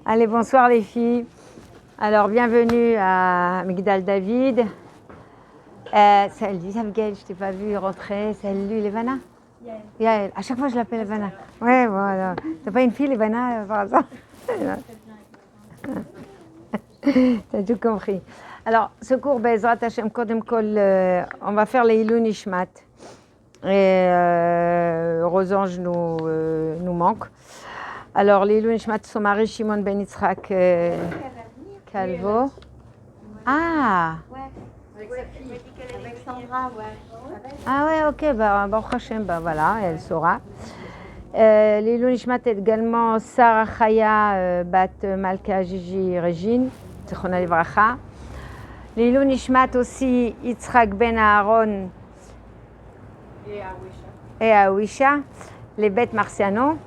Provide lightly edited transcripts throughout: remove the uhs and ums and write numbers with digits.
Allez, bonsoir les filles. Alors, bienvenue à Migdal David. Salut Abigail, je t'ai pas vue rentrer. Salut Levana. Yael. À chaque fois, je l'appelle Levana. Ouais, voilà. T'as pas une fille, Levana, par hasard? T'as tout compris. Alors, ce cours, Bezrat Hashem, Kodem Kol, on va faire les Ilou Nishmat. Et Rosange nous manque. Alors, les Ilou Nishmat, son mari Shimon Ben Yitzhak Calvo. Ah! Avec sa fille, avec Sandra, ouais. Ah ouais, ok, bah, Baruch Hashem, bah voilà, elle saura. L'Ilou Nishmat est également Sarah Chaya Bat Malka Gigi Régine, Zichronah Livracha. L'Ilou Nishmat aussi Yitzhak Ben Aaron et Awisha, les bêtes Marciano,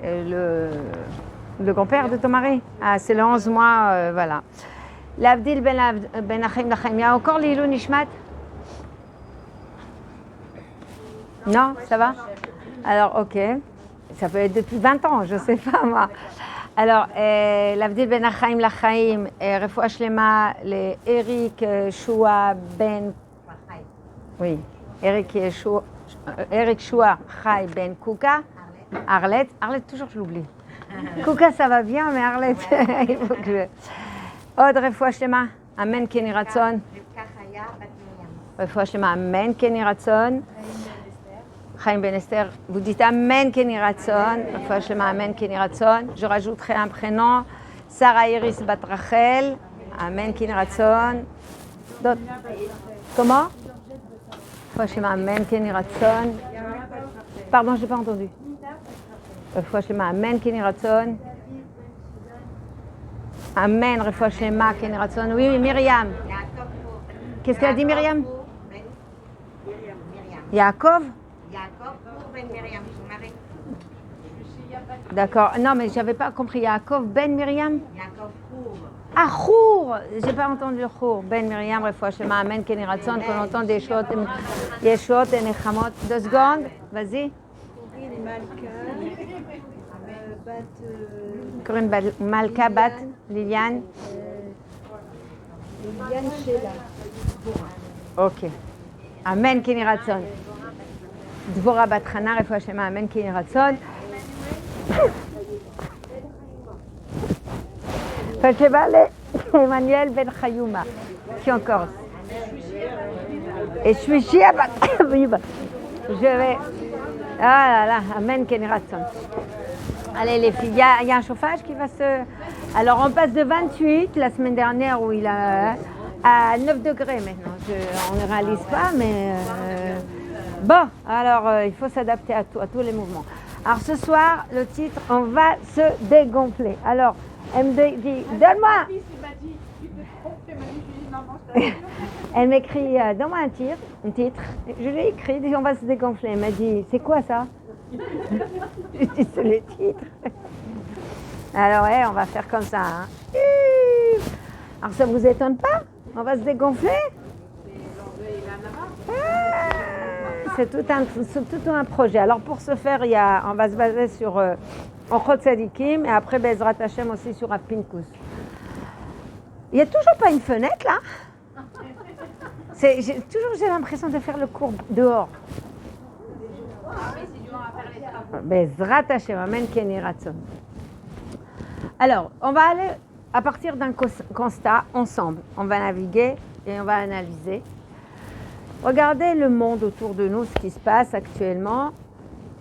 le grand-père de ton mari. Ah, c'est le 11 mois, voilà. L'Avdil Ben Achim Lachem, il y a encore l'Ilou Nishmat? Non, ça va? Alors, ok. Ça peut être depuis 20 ans, je ne sais pas moi. Alors, l'Avdil Ben Achim Lachaim, Refoua Shlema, les Eric Shua Ben... Oui, Eric Shua Chai Ben Kouka, Arlette. Arlette, toujours je l'oublie. Kouka, ça va bien, mais Arlette, il faut que je... Od Refoua Shlema, Amen Keni Ratzon. Refoua Shlema, Amen Keni Ratzon. Chaim Ben Esther, vous dites Amen Keni Ratzon. Refoua Shlema, Amen Keni Ratzon. Je rajouterai un prénom. Sarah Iris Bat Rachel. Amen Keni Ratzon. D'autres? Comment? Refoua Shlema, Amen Keni Ratzon. Pardon, je n'ai pas entendu. Refoua Shlema, Amen Keni Ratzon. Amen, Refoua Shlema Keni Ratzon. Oui, oui, Myriam. Qu'est-ce qu'elle a dit, Myriam? Yaakov. Yaakov pour Ben Myriam, son mari. D'accord. Non, mais j'avais pas compris. Yaakov Ben Myriam. Yaakov pour. Ah, Chour. J'ai pas entendu Chour. Ben Myriam, Refoua Shlema, Amen Keni Ratzon. Qu'on entend des choses, Yeshua et Nechamot. 2 secondes. Vas-y. Corinne Malka Bat Liliane. Liliane Sheila. Ok. Amen Keni Ratzon. Dvorah Bat Chana, Refoua Shlema, Amen Keni Ratzon. Cheval Emmanuel Ben Chayouma, qui encore? Et je suis chier. Je vais. Ah là là, Amen Keni Ratzon. Allez les filles, il y a un chauffage qui va se... Alors on passe de 28 la semaine dernière où il a à 9 degrés maintenant. On ne réalise pas, mais bon, alors il faut s'adapter à tous les mouvements. Alors ce soir, le titre, on va se dégonfler. Alors, elle me dit, donne-moi. Elle m'écrit, donne-moi un titre. Je lui ai écrit, on va se dégonfler. Elle m'a dit, c'est quoi ça? Je dis, c'est le titre. Alors, ouais, on va faire comme ça. Hein. Alors, ça vous étonne pas? On va se dégonfler? C'est tout un projet. Alors, pour ce faire, on va se baser sur Ochot Tzadikim et après Bezrat Hashem aussi sur Apinkus. Il n'y a toujours pas une fenêtre là? J'ai l'impression de faire le cours dehors. Bezrat Hashem, Amen Keni Ratzon. Alors, on va aller à partir d'un constat ensemble. On va naviguer et on va analyser. Regardez le monde autour de nous, ce qui se passe actuellement.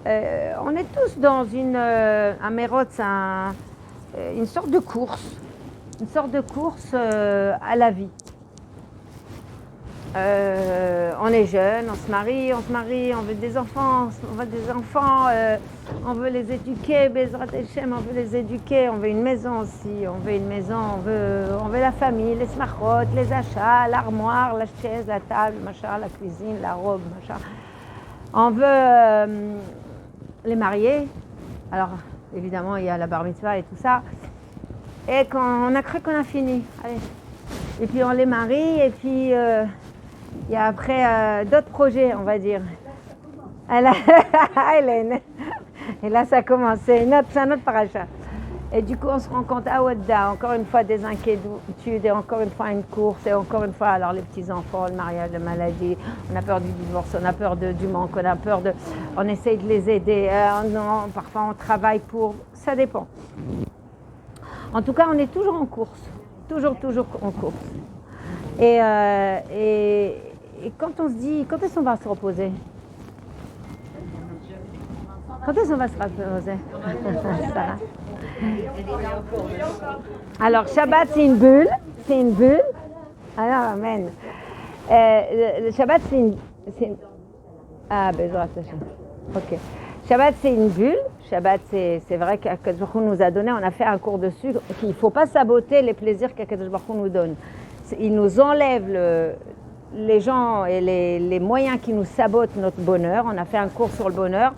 On est tous dans un mérotz, une sorte de course. Une sorte de course à la vie. On est jeune, on se marie, on veut des enfants, on veut les éduquer, Bezrat Hashem, on veut les éduquer, on veut une maison aussi, on veut la famille, les smachot, les achats, l'armoire, la chaise, la table, machin, la cuisine, la robe, machin. On veut les marier. Alors, évidemment, il y a la bar mitzvah et tout ça. Et quand on a cru qu'on a fini, allez. Et puis on les marie, et puis il y a après d'autres projets, on va dire. Et là, ça a commencé, c'est un autre paracha. Et du coup, on se rend compte, ah ouais, encore une fois des inquiétudes, et encore une fois une course, et encore une fois, alors les petits-enfants, le mariage, la maladie, on a peur du divorce, on a peur du manque, on a peur de... On essaye de les aider, non, parfois on travaille pour... Ça dépend. En tout cas, on est toujours en course, toujours en course. Et quand on se dit, quand est-ce qu'on va se reposer? Quand est-ce qu'on va se reposer? Sarah. Alors, Shabbat, c'est une bulle. C'est une bulle. Alors, amen. Le Shabbat, c'est une... Ah, Bezrat Hashem. Ok. Shabbat, c'est une bulle. Shabbat, c'est vrai qu'Akadosh Baruch Hu nous a donné, on a fait un cours dessus, qu'il ne faut pas saboter les plaisirs qu'Akadosh Baruch Hu nous donne. Il nous enlève les gens et les moyens qui nous sabotent notre bonheur. On a fait un cours sur le bonheur.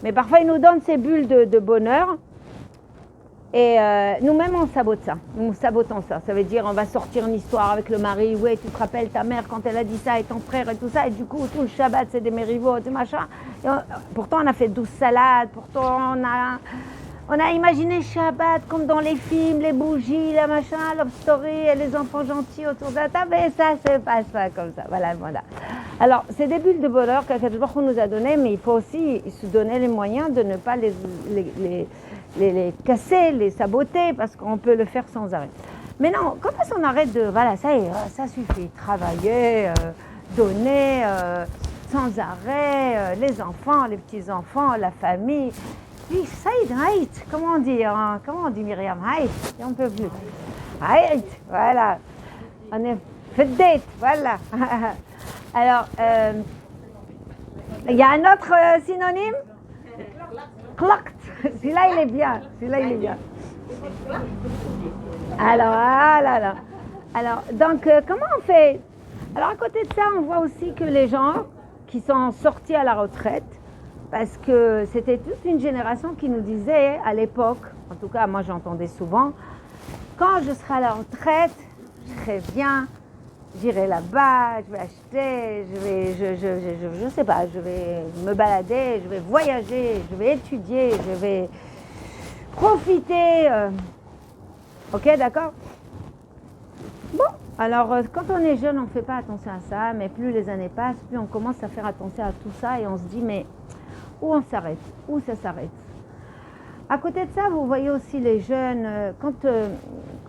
Mais parfois, il nous donne ces bulles de bonheur. Et nous-mêmes, on sabote ça. Nous sabotons ça. Ça veut dire, on va sortir une histoire avec le mari. Ouais, tu te rappelles ta mère quand elle a dit ça et ton frère et tout ça. Et du coup, tout le Shabbat, c'est des mérivots, des machins. Pourtant, on a fait 12 salades. Pourtant, on a imaginé Shabbat comme dans les films, les bougies, la machin, love story, et les enfants gentils autour de la table. Et ça se passe pas comme ça. Voilà. Alors, c'est des bulles de bonheur qu'Akadosh Baruch Hu nous a données, mais il faut aussi se donner les moyens de ne pas les casser, les saboter, parce qu'on peut le faire sans arrêt. Mais non, quand est-ce qu'on arrête de... Voilà, ça y est, ça suffit. Travailler, donner, sans arrêt, les enfants, les petits-enfants, la famille. Puis, ça y est, haït, comment on dit, hein? Comment on dit Myriam? Haït, on ne peut plus. Haït, voilà. On est fait date, voilà. Alors, il y a un autre synonyme? Clocked. Celui-là, il est bien. Alors, ah là là. Alors, donc, comment on fait? Alors, à côté de ça, on voit aussi que les gens qui sont sortis à la retraite, parce que c'était toute une génération qui nous disait, à l'époque, en tout cas, moi j'entendais souvent, quand je serai à la retraite, je serai bien, j'irai là-bas, je vais acheter, je sais pas, je vais me balader, je vais voyager, je vais étudier, je vais profiter. Ok, d'accord? Bon, alors quand on est jeune, on ne fait pas attention à ça, mais plus les années passent, plus on commence à faire attention à tout ça et on se dit, mais où on s'arrête? Où ça s'arrête? À côté de ça, vous voyez aussi les jeunes, quand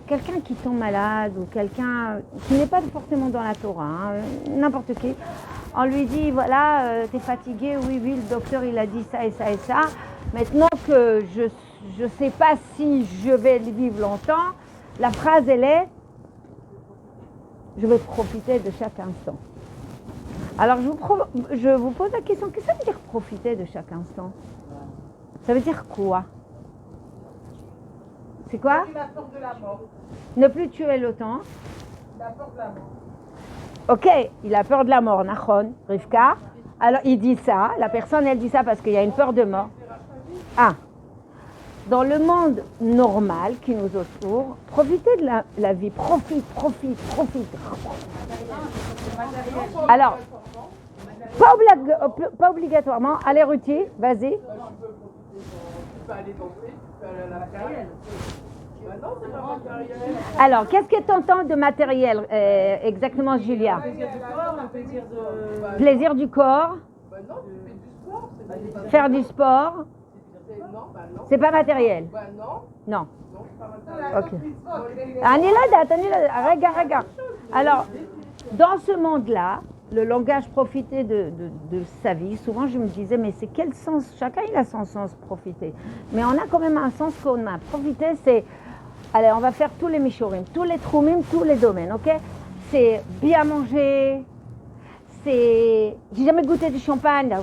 quelqu'un qui tombe malade ou quelqu'un qui n'est pas forcément dans la Torah, hein, n'importe qui, on lui dit, voilà, t'es fatigué, oui, le docteur il a dit ça et ça et ça. Maintenant que je ne sais pas si je vais vivre longtemps, la phrase elle est, je vais profiter de chaque instant. Alors je vous pose la question, qu'est-ce que ça veut dire profiter de chaque instant? Ça veut dire quoi? C'est quoi? La peur de la mort. Ne plus tuer le temps. La peur de la mort. Ok, il a peur de la mort, Nachon, Rivka. Alors il dit ça, la personne elle dit ça parce qu'il y a une peur de mort. Ah, dans le monde normal qui nous entoure, profitez de la vie, profite. Alors, pas obligatoirement, allez Ruthi, vas-y. Tu peux aller danser, tu peux aller à la matériel. Non, c'est pas matériel. Alors, qu'est-ce que tu entends de matériel exactement, Julia? Plaisir du corps, un plaisir de... Plaisir du corps. Non, tu fais du sport. Faire du sport. Non. C'est pas matériel. Non. Non. Non, c'est pas matériel. Ok. Regarde. Alors, dans ce monde-là, le langage profiter de sa vie, souvent je me disais, mais c'est quel sens? Chacun il a son sens profiter. Mais on a quand même un sens qu'on a. Profiter, c'est, allez, on va faire tous les mishorim, tous les troumim, tous les domaines, ok? C'est bien manger, c'est... J'ai jamais goûté du champagne, là,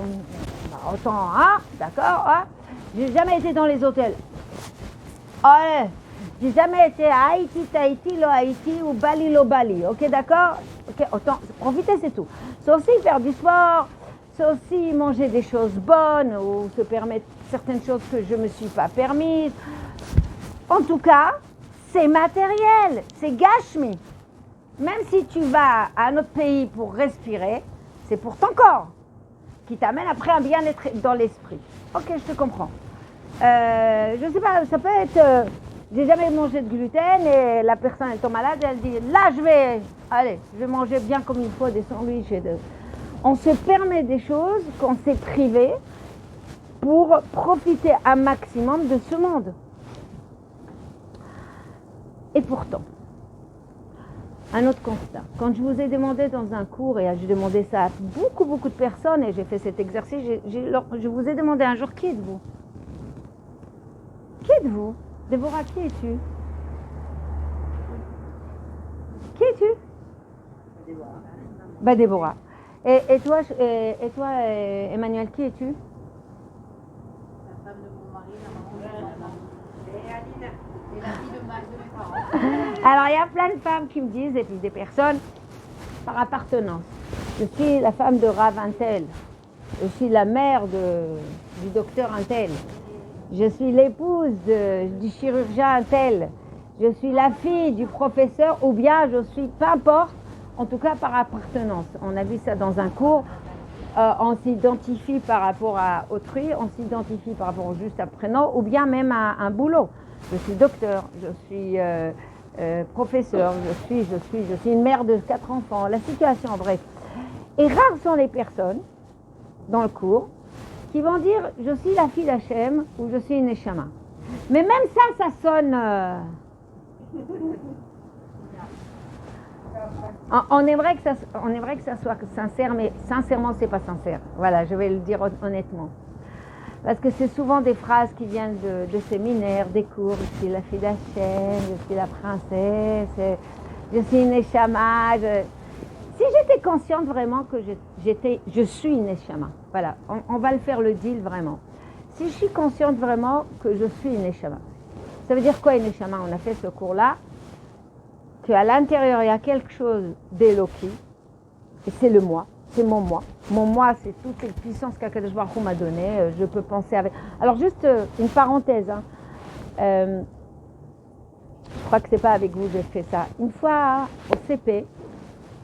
autant, hein, d'accord, hein? J'ai jamais été dans les hôtels. Ouais. J'ai jamais été à Haïti, Tahiti, lo Haïti ou Bali, lo Bali. Ok, d'accord? Ok, autant profiter, c'est tout. C'est aussi faire du sport, c'est aussi manger des choses bonnes ou se permettre certaines choses que je ne me suis pas permises. En tout cas, c'est matériel, c'est gashmi. Même si tu vas à un autre pays pour respirer, c'est pour ton corps qui t'amène après un bien-être dans l'esprit. Ok, je te comprends. Je sais pas, ça peut être j'ai jamais mangé de gluten et la personne elle tombe malade et elle dit là je vais manger bien comme il faut des sandwichs on se permet des choses qu'on s'est privé pour profiter un maximum de ce monde. Et pourtant, un autre constat. Quand je vous ai demandé dans un cours, et j'ai demandé ça à beaucoup de personnes, et j'ai fait cet exercice, je vous ai demandé un jour, qui êtes-vous? Qui êtes-vous? Déborah, qui es-tu? Qui es-tu? Déborah. Déborah. Et toi, Emmanuel, qui es-tu? La femme de mon mari, la maman de ma maman. Et Aline, et la fille de mes parents. Alors, il y a plein de femmes qui me disent, et puis des personnes, par appartenance. Je suis la femme de Rav Intel. Je suis la mère du docteur Intel. Je suis l'épouse du chirurgien Intel. Je suis la fille du professeur, ou bien je suis, peu importe, en tout cas par appartenance. On a vu ça dans un cours. On s'identifie par rapport à autrui, on s'identifie par rapport au juste à prénom, ou bien même à un boulot. Je suis docteur, je suis professeur, je suis une mère de 4 enfants, la situation, bref. Et rares sont les personnes, dans le cours, qui vont dire « je suis la fille d'Hachem » ou « je suis une Neshama ». Mais même ça sonne... On aimerait que ça soit sincère, mais sincèrement, c'est pas sincère. Voilà, je vais le dire honnêtement. Parce que c'est souvent des phrases qui viennent de séminaires, des cours. Je suis la fille d'Hachem, je suis la princesse, je suis une Neshama. Si j'étais consciente vraiment que je suis une Neshama, voilà, on va le faire le deal vraiment. Si je suis consciente vraiment que je suis une Neshama, ça veut dire quoi une Neshama? On a fait ce cours-là. Qu'à l'intérieur, il y a quelque chose d'Eloki, et c'est le moi, c'est mon moi. Mon moi, c'est toute cette puissance qu'Akadosh Baruch Hu m'a donnée, je peux penser avec... Alors juste une parenthèse, hein. Je crois que c'est pas avec vous que j'ai fait ça. Une fois, au CP,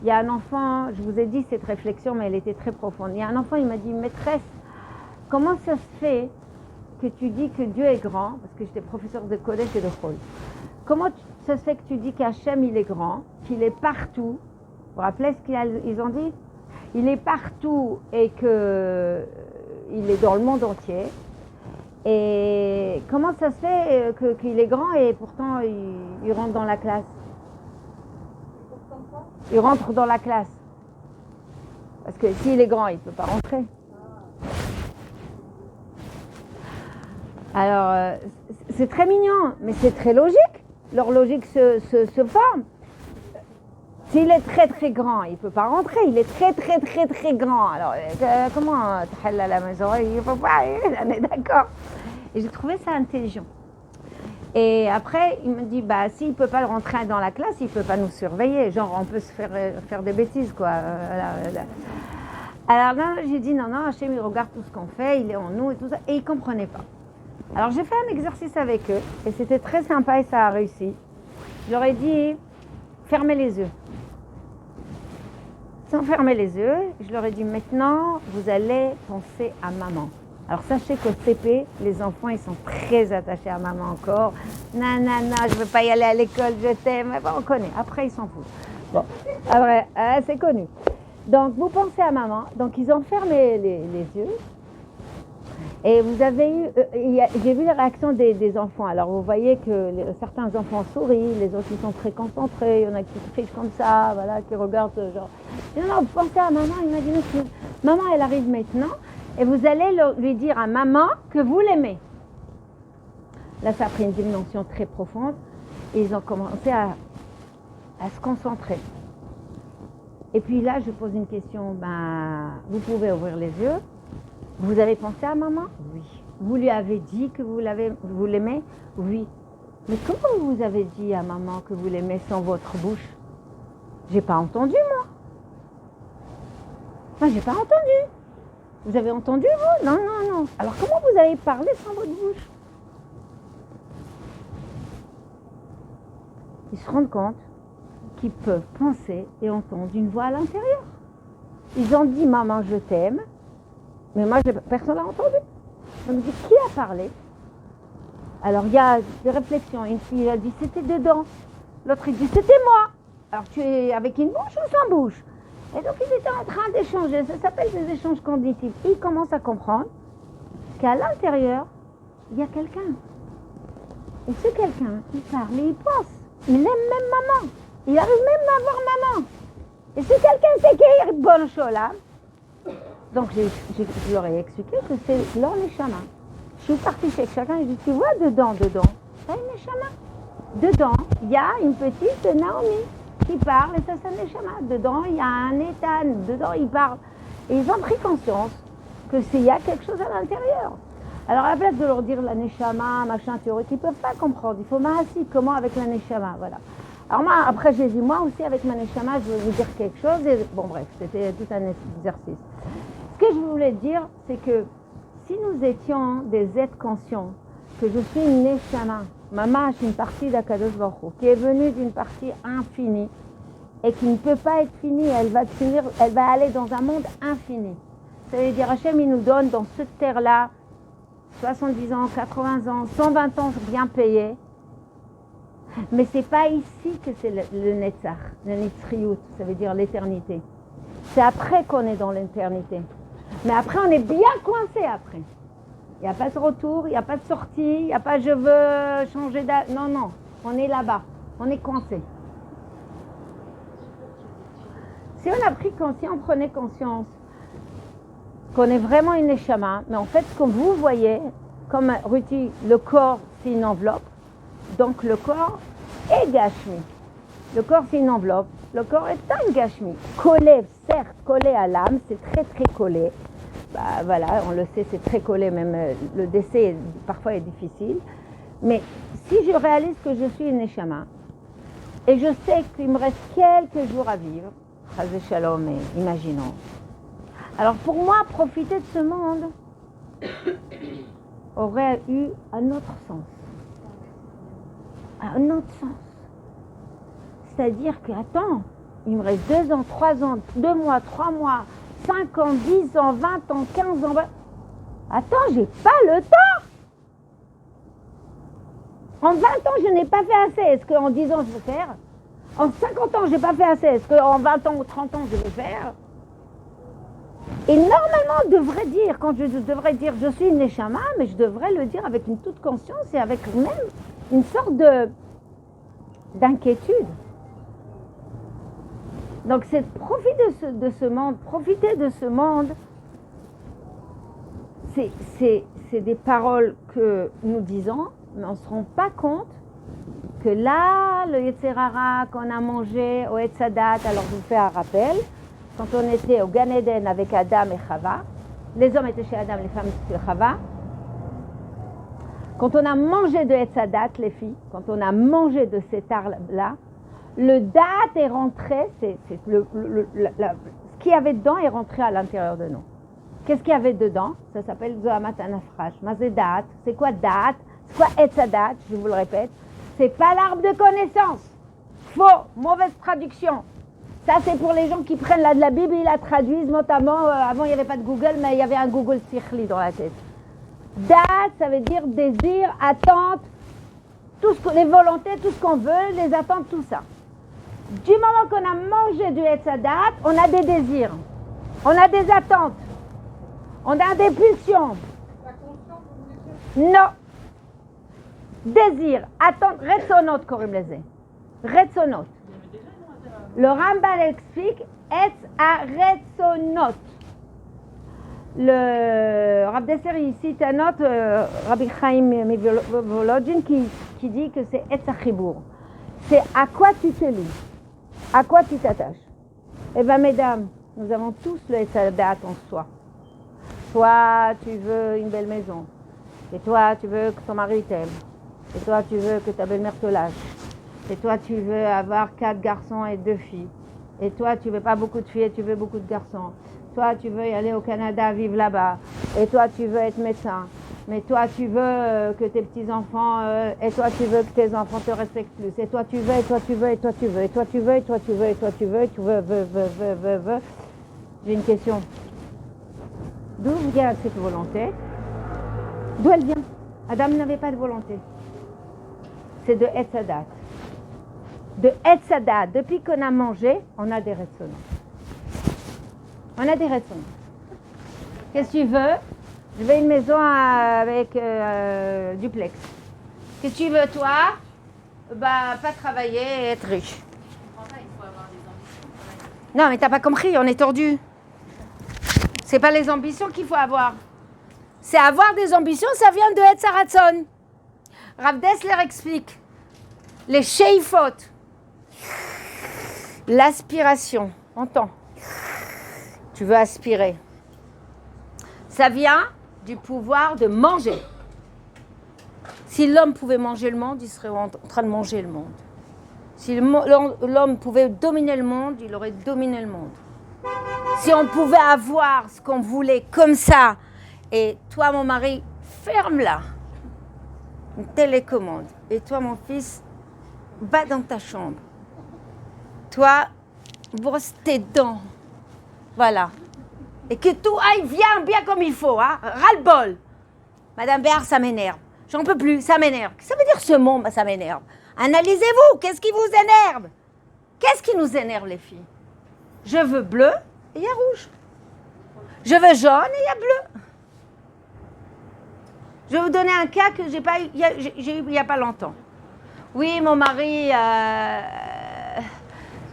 il y a un enfant, je vous ai dit cette réflexion, mais elle était très profonde. Il y a un enfant, il m'a dit, maîtresse, comment ça se fait que tu dis que Dieu est grand, parce que j'étais professeur de Kodesh et de Chol. Comment ça se fait que tu dis qu'Hachem, il est grand, qu'il est partout? Vous vous rappelez ce qu'ils ont dit? Il est partout et qu'il est dans le monde entier. Et comment ça se fait qu'il est grand et pourtant il rentre dans la classe? Il rentre dans la classe. Parce que s'il est grand, il ne peut pas rentrer. Alors, c'est très mignon, mais c'est très logique. Leur logique se forme. S'il est très grand, il ne peut pas rentrer. Il est très grand. Alors, comment t'hal à la maison? Il ne faut pas, on est d'accord. Et j'ai trouvé ça intelligent. Et après, il me dit, bah, s'il ne peut pas rentrer dans la classe, il ne peut pas nous surveiller. Genre, on peut se faire des bêtises, quoi. Alors là, j'ai dit, non, Hachem, il regarde tout ce qu'on fait, il est en nous et tout ça. Et il ne comprenait pas. Alors j'ai fait un exercice avec eux et c'était très sympa et ça a réussi. Je leur ai dit, fermez les yeux. Sans fermer les yeux, je leur ai dit, maintenant, vous allez penser à maman. Alors sachez qu'au CP, les enfants, ils sont très attachés à maman encore. Non, je ne veux pas y aller à l'école, je t'aime. Bon, on connaît, après ils s'en foutent. Bon, après, c'est connu. Donc vous pensez à maman, donc ils ont fermé les yeux. Et vous avez eu, j'ai vu les réactions des enfants. Alors vous voyez que certains enfants sourient, les autres ils sont très concentrés, il y en a qui trichent comme ça, voilà, qui regardent genre. Non, vous pensez à maman, imaginez que maman elle arrive maintenant et vous allez lui dire à maman que vous l'aimez. Là ça a pris une dimension très profonde et ils ont commencé à se concentrer. Et puis là je pose une question, vous pouvez ouvrir les yeux. Vous avez pensé à maman? Oui. Vous lui avez dit que vous l'aimez? Oui. Mais comment vous avez dit à maman que vous l'aimez sans votre bouche? J'ai pas entendu, moi. Moi, j'ai pas entendu. Vous avez entendu, vous? Non. Alors, comment vous avez parlé sans votre bouche? Ils se rendent compte qu'ils peuvent penser et entendre une voix à l'intérieur. Ils ont dit, maman, je t'aime. Mais moi, personne n'a entendu. Je me dis, qui a parlé? Alors il y a des réflexions. Une fille a dit c'était dedans. L'autre il dit c'était moi. Alors tu es avec une bouche ou sans bouche? Et donc ils étaient en train d'échanger. Ça s'appelle des échanges cognitifs. Et ils commencent à comprendre qu'à l'intérieur, il y a quelqu'un. Et ce quelqu'un, il parle et il pense. Il aime même maman. Il arrive même à voir maman. Et ce quelqu'un, c'est qui Bon Sholam. Donc je leur ai expliqué que c'est leur Neshama. Je suis partie chez chacun et je dis, tu vois dedans, t'as une Neshama. Dedans, il y a une petite Naomi qui parle et ça c'est un Neshama. Dedans, il y a un Ethan. Dedans, il parle. Et ils ont pris conscience que il y a quelque chose à l'intérieur. Alors à la place de leur dire la Neshama, machin théorique, ils ne peuvent pas comprendre. Il faut Mahasi, comment avec la Neshama, voilà. Alors moi, après j'ai dit, moi aussi avec ma Neshama, je vais vous dire quelque chose. Et bon bref, c'était tout un exercice. Ce que je voulais dire, c'est que si nous étions des êtres conscients, que je suis une Neshama, Mamash, une partie d'Akadosh Baruch Hu, qui est venue d'une partie infinie et qui ne peut pas être finie, elle va aller dans un monde infini. Ça veut dire, Hachem, il nous donne dans cette terre-là 70 ans, 80 ans, 120 ans bien payés. Mais ce n'est pas ici que c'est le Netzach, le Nitzriyut, ça veut dire l'éternité. C'est après qu'on est dans l'éternité. Mais après, on est bien coincé après. Il n'y a pas de retour, il n'y a pas de sortie, il n'y a pas je veux changer d'âge. Non, non, on est là-bas, on est coincé. Si on prenait conscience qu'on est vraiment une Neshama, mais en fait, comme vous voyez, comme Ruti, le corps, c'est une enveloppe, donc le corps est Gashmi. Le corps, c'est une enveloppe, le corps est un Gashmi. Collé, certes, collé à l'âme, c'est très très collé. Bah, voilà, on le sait, c'est très collé, même le décès parfois est difficile. Mais si je réalise que je suis une Neshama, et je sais qu'il me reste quelques jours à vivre, Chazé Shalom, imaginons. Alors pour moi, profiter de ce monde aurait eu un autre sens. Un autre sens. C'est-à-dire que, attends, il me reste 2 ans, 3 ans, 2 mois, 3 mois, 5 ans, 10 ans, 20 ans, 15 ans. Attends, j'ai pas le temps. En 20 ans, je n'ai pas fait assez. Est-ce qu'en 10 ans, je vais faire? En 50 ans, je n'ai pas fait assez. Est-ce qu'en 20 ans ou 30 ans, je vais faire? Et normalement, on devrait dire, quand je devrais dire je suis une Neshama, mais je devrais le dire avec une toute conscience et avec même une sorte d'inquiétude. Donc c'est profiter de ce monde, c'est des paroles que nous disons, mais on ne se rend pas compte que là, le Yetzirara qu'on a mangé au Etzadat, alors je vous fais un rappel, quand on était au Gan Eden avec Adam et Chava, les hommes étaient chez Adam, les femmes étaient chez Chava. Quand on a mangé de Etzadat, les filles, quand on a mangé de cet art-là, le date est rentré, ce qu'il y avait dedans est rentré à l'intérieur de nous. Qu'est-ce qu'il y avait dedans? Ça s'appelle Zohamat Anafrash. Mazé date, c'est quoi date? C'est quoi Etzadat? Je vous le répète, c'est pas l'arbre de connaissance. Faux, mauvaise traduction. Ça, c'est pour les gens qui prennent de la Bible et la traduisent, notamment, avant, il n'y avait pas de Google, mais il y avait un Google Sikhli dans la tête. Date, ça veut dire désir, attente, les volontés, tout ce qu'on veut, les attentes, tout ça. Du moment qu'on a mangé du Etzadat, on a des désirs, on a des attentes, on a des pulsions. Non. Désir, attente, Retsonot, Korim Leze. Retsonot. Le Rambam explique Etz à Retsonot. Le Rav Desser ici cite un autre, Rabbi Chaim Volodjin, qui dit que c'est Etz à Chibour. C'est à quoi tu te lis, à quoi tu t'attaches. Eh bien, mesdames, nous avons tous le Etzadat en soi. Toi, tu veux une belle maison. Et toi, tu veux que ton mari t'aime. Et toi, tu veux que ta belle-mère te lâche. Et toi, tu veux avoir 4 garçons et 2 filles. Et toi, tu veux pas beaucoup de filles et tu veux beaucoup de garçons. Toi, tu veux y aller au Canada, vivre là-bas. Et toi, tu veux être médecin. Mais toi, tu veux que tes petits-enfants... et toi, tu veux que tes enfants te respectent plus. Et toi, tu veux, et toi, tu veux, et toi, tu veux. Et toi, tu veux, et toi, tu veux, et toi, tu veux, et tu veux. J'ai une question. D'où vient cette volonté? D'où elle vient? Adam n'avait pas de volonté. c'est de Etzadat. De Etzadat, depuis qu'on a mangé, on a des résonances. On a des résonances. Qu'est-ce que tu veux? Je veux une maison avec duplex. Qu'est-ce que tu veux, toi? Bah, pas travailler et être riche. Non, mais t'as pas compris, on est tordu. C'est pas les ambitions qu'il faut avoir. C'est avoir des ambitions, ça vient de Etz Haratzon. Rav Dessler explique. Les sheifot, l'aspiration, entends. Tu veux aspirer. Ça vient du pouvoir de manger. Si l'homme pouvait manger le monde, il serait en train de manger le monde. Si l'homme pouvait dominer le monde, il aurait dominé le monde. Si on pouvait avoir ce qu'on voulait comme ça, et toi, mon mari, ferme-la, une télécommande, et toi, mon fils, va dans ta chambre. Toi, brosse tes dents. Voilà. Et que tout aille bien comme il faut, hein. Ras-le-bol. Madame Béard, ça m'énerve. J'en peux plus, ça m'énerve. Qu'est-ce que ça veut dire ce mot, ça m'énerve? Analysez-vous, qu'est-ce qui vous énerve? Qu'est-ce qui nous énerve, les filles? Je veux bleu et il y a rouge. Je veux jaune et il y a bleu. Je vais vous donner un cas que j'ai eu il n'y a pas longtemps. Oui, mon mari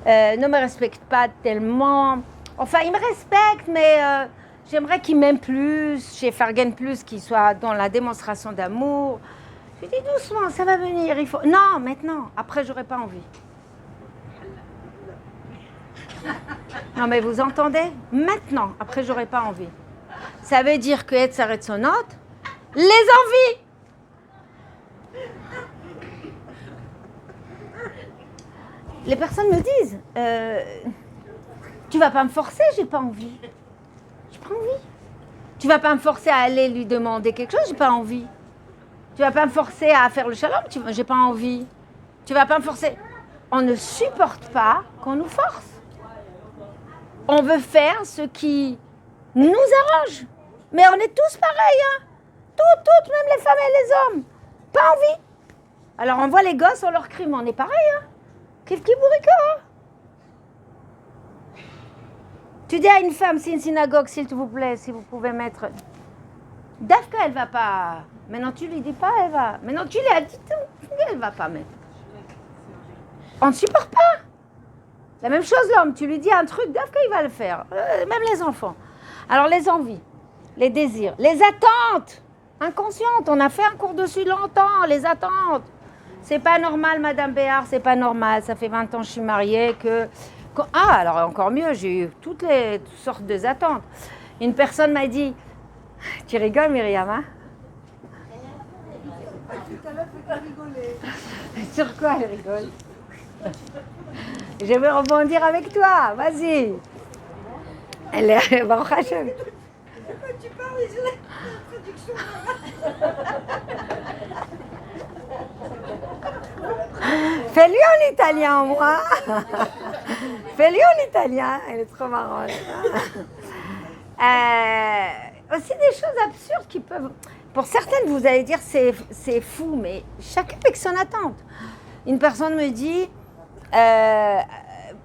ne me respecte pas tellement. Enfin, il me respecte, mais j'aimerais qu'il m'aime plus, chez Fargen plus, qu'il soit dans la démonstration d'amour. Je lui dis doucement, ça va venir. Il faut... Non, maintenant, après, j'aurais pas envie. Non, mais vous entendez? Maintenant, après, j'aurais pas envie. Ça veut dire que être s'arrête son note, les envies. Les personnes me disent, tu vas pas me forcer, j'ai pas envie. J'ai pas envie. Tu vas pas me forcer à aller lui demander quelque chose, j'ai pas envie. Tu vas pas me forcer à faire le shalom, j'ai pas envie. Tu vas pas me forcer. On ne supporte pas qu'on nous force. On veut faire ce qui nous arrange. Mais on est tous pareils, hein. Toutes, même les femmes et les hommes. Pas envie. Alors on voit les gosses, on leur crie, mais on est pareil, hein. Qu'est-ce qui bourrique, hein? Tu dis à une femme, c'est une synagogue, s'il vous plaît, si vous pouvez mettre... Dafka, elle va pas... Maintenant, tu lui dis pas, elle va... Maintenant, tu lui as dit tout, elle va pas mettre. On ne supporte pas. La même chose, l'homme, tu lui dis un truc, Dafka, il va le faire. Même les enfants. Alors, les envies, les désirs, les attentes inconscientes. On a fait un cours dessus longtemps, les attentes. C'est pas normal, Madame Béard, c'est pas normal. Ça fait 20 ans que je suis mariée que... Ah, alors encore mieux, j'ai eu toutes sortes d'attentes. Une personne m'a dit, tu rigoles Myriam, hein? Tout à l'heure, tu as rigolé. Sur quoi elle rigole? Je vais rebondir avec toi, vas-y. Elle est... Baruch Hashem. Tu parles, j'ai la traduction. Fais-lui en italien, moi. Fais-lui en italien, elle est trop marrante. Aussi des choses absurdes qui peuvent... Pour certaines, vous allez dire c'est fou, mais chacun avec son attente. Une personne me dit,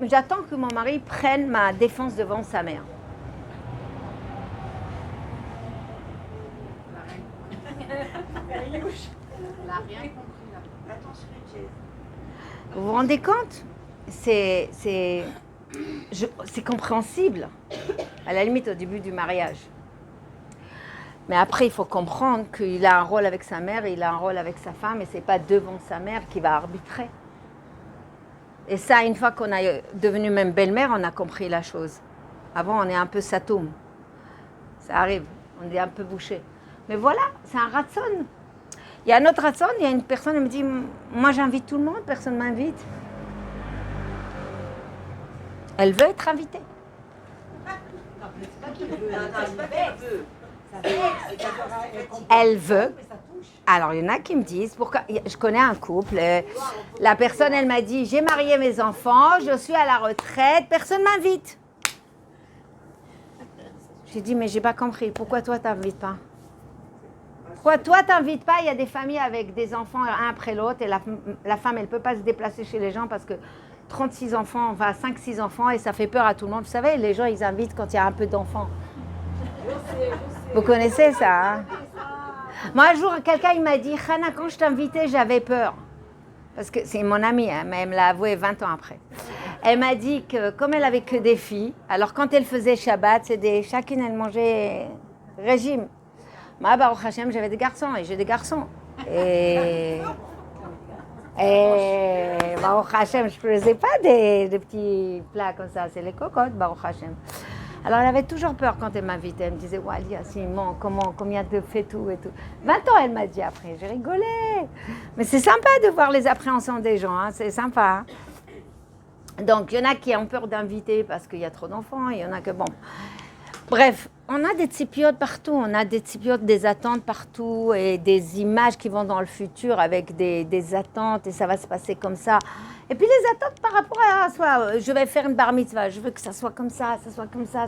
j'attends que mon mari prenne ma défense devant sa mère. Vous vous rendez compte? C'est compréhensible, à la limite au début du mariage. Mais après, il faut comprendre qu'il a un rôle avec sa mère, il a un rôle avec sa femme, et ce n'est pas devant sa mère qu'il va arbitrer. Et ça, une fois qu'on est devenu même belle-mère, on a compris la chose. Avant, on est un peu satoum. Ça arrive, on est un peu bouché. Mais voilà, c'est un ratson. Il y a un autre ratson, il y a une personne qui me dit, moi j'invite tout le monde, personne ne m'invite. Elle veut être invitée. Elle veut. Alors, il y en a qui me disent, pourquoi, je connais un couple, la personne, elle m'a dit, j'ai marié mes enfants, je suis à la retraite, personne ne m'invite. J'ai dit, mais j'ai pas compris, pourquoi toi, tu n'invites pas? Quoi, toi, t'invites pas, il y a des familles avec des enfants un après l'autre et la femme, elle peut pas se déplacer chez les gens parce que 36 enfants, enfin 5-6 enfants et ça fait peur à tout le monde. Vous savez, les gens, ils invitent quand il y a un peu d'enfants. Vous connaissez ça, hein? Moi, un jour, quelqu'un il m'a dit, Hana, quand je t'invitais, j'avais peur. Parce que c'est mon amie, hein, mais elle me l'a avoué 20 ans après. Elle m'a dit que comme elle avait que des filles, alors quand elle faisait Shabbat, chacune elle mangeait régime. Moi, Baruch Hashem, j'avais des garçons et j'ai des garçons. Et Baruch Hashem, je ne faisais pas des petits plats comme ça, c'est les cocottes, Baruch Hashem. Alors, elle avait toujours peur quand elle m'invitait. Elle me disait, Walia, combien de fait tout et tout. 20 ans, elle m'a dit après. J'ai rigolé. Mais c'est sympa de voir les appréhensions des gens. Hein, c'est sympa. Donc, il y en a qui ont peur d'inviter parce qu'il y a trop d'enfants. Il y en a que, bon. Bref, on a des tsipiotes partout. On a des tsipiotes, des attentes partout et des images qui vont dans le futur avec des attentes et ça va se passer comme ça. Et puis les attentes par rapport à soi, je vais faire une bar mitzvah, je veux que ça soit comme ça, ça soit comme ça,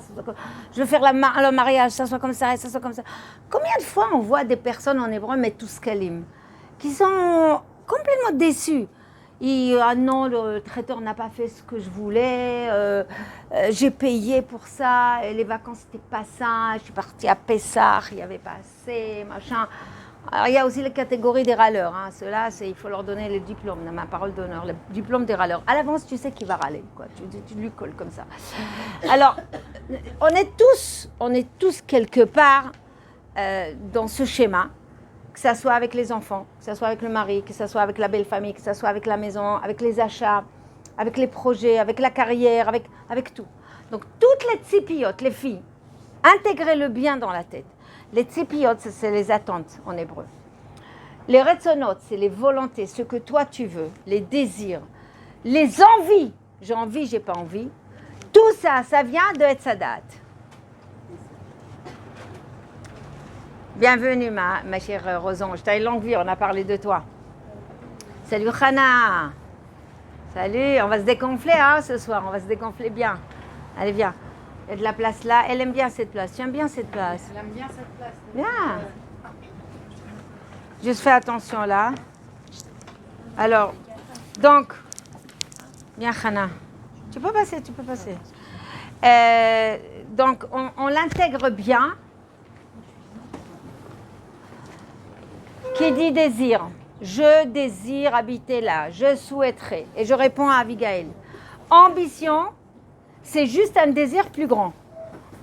je veux faire le mariage, ça soit comme ça et ça soit comme ça. Combien de fois on voit des personnes en hébreu, mais tous kalim, qui sont complètement déçus. Ah non, le traiteur n'a pas fait ce que je voulais, j'ai payé pour ça, et les vacances n'étaient pas ça, je suis partie à Pessah, il n'y avait pas assez, machin. Alors, il y a aussi les catégories des râleurs. Hein. Ceux-là, il faut leur donner le diplôme, ma parole d'honneur, le diplôme des râleurs. À l'avance, tu sais qu'il va râler. Quoi. Tu lui colles comme ça. Alors, on est tous quelque part dans ce schéma, que ça soit avec les enfants, que ça soit avec le mari, que ça soit avec la belle famille, que ça soit avec la maison, avec les achats, avec les projets, avec la carrière, avec tout. Donc, toutes les tsipiotes, les filles, intégrez-le bien dans la tête. Les tzipiyot, c'est les attentes en hébreu. Les retzonot, c'est les volontés, ce que toi tu veux, les désirs, les envies. J'ai envie, j'ai pas envie. Tout ça, ça vient de Etzadat. Bienvenue, ma chère Rosange. T'as une longue vie, on a parlé de toi. Salut, Hana. Salut, on va se dégonfler hein, ce soir, on va se dégonfler bien. Allez, viens. Il y a de la place là. Elle aime bien cette place. Tu aimes bien cette place? Elle aime bien cette place. Bien. Juste fais attention là. Alors, donc, bien Hana. Tu peux passer. Donc, on l'intègre bien. Qui dit désir? Je désire habiter là. Je souhaiterais. Et je réponds à Abigail. Ambition. C'est juste un désir plus grand.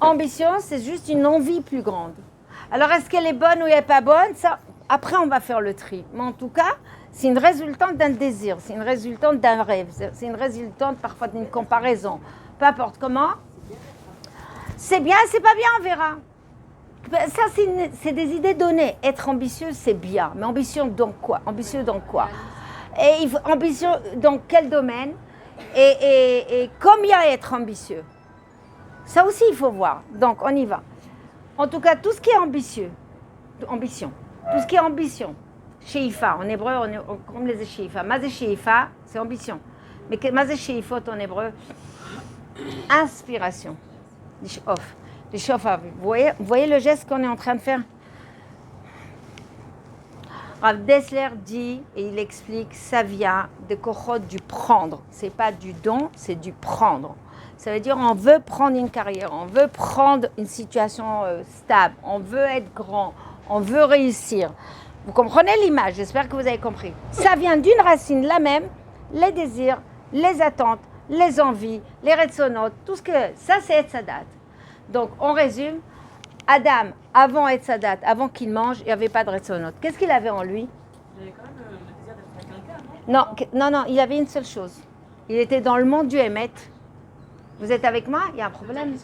Ambition, c'est juste une envie plus grande. Alors, est-ce qu'elle est bonne ou elle n'est pas bonne? Ça, après, on va faire le tri. Mais en tout cas, c'est une résultante d'un désir, c'est une résultante d'un rêve, c'est une résultante parfois d'une comparaison. Peu importe comment. C'est bien, c'est pas bien, on verra. Ça, c'est des idées données. Être ambitieux, c'est bien. Mais ambition dans quoi? Ambitieux dans quoi? Et ambition dans quel domaine? Et combien être ambitieux? Ça aussi, il faut voir. Donc, on y va. En tout cas, tout ce qui est ambitieux, ambition, tout ce qui est ambition, Sheifa, en hébreu, comme les Sheifa. Mazé Sheifa, c'est ambition. Mais Mazé Sheifot en hébreu, inspiration. Lishof. Lishof, vous voyez le geste qu'on est en train de faire? Rav Dessler dit, et il explique, ça vient de Kochot du prendre. C'est pas du don, c'est du prendre. Ça veut dire on veut prendre une carrière, on veut prendre une situation stable, on veut être grand, on veut réussir. Vous comprenez l'image, j'espère que vous avez compris. Ça vient d'une racine la même, les désirs, les attentes, les envies, les retsonotes, tout ce que... Ça, c'est Etzadat. Donc, on résume. Adam, avant Etzadat, avant qu'il mange, il n'y avait pas de retsonotes. Qu'est-ce qu'il avait en lui? Il avait quand même le désir d'être avec quelqu'un, Non, il avait une seule chose. Il était dans le monde du Hémet. Vous êtes avec moi? Il y a un problème?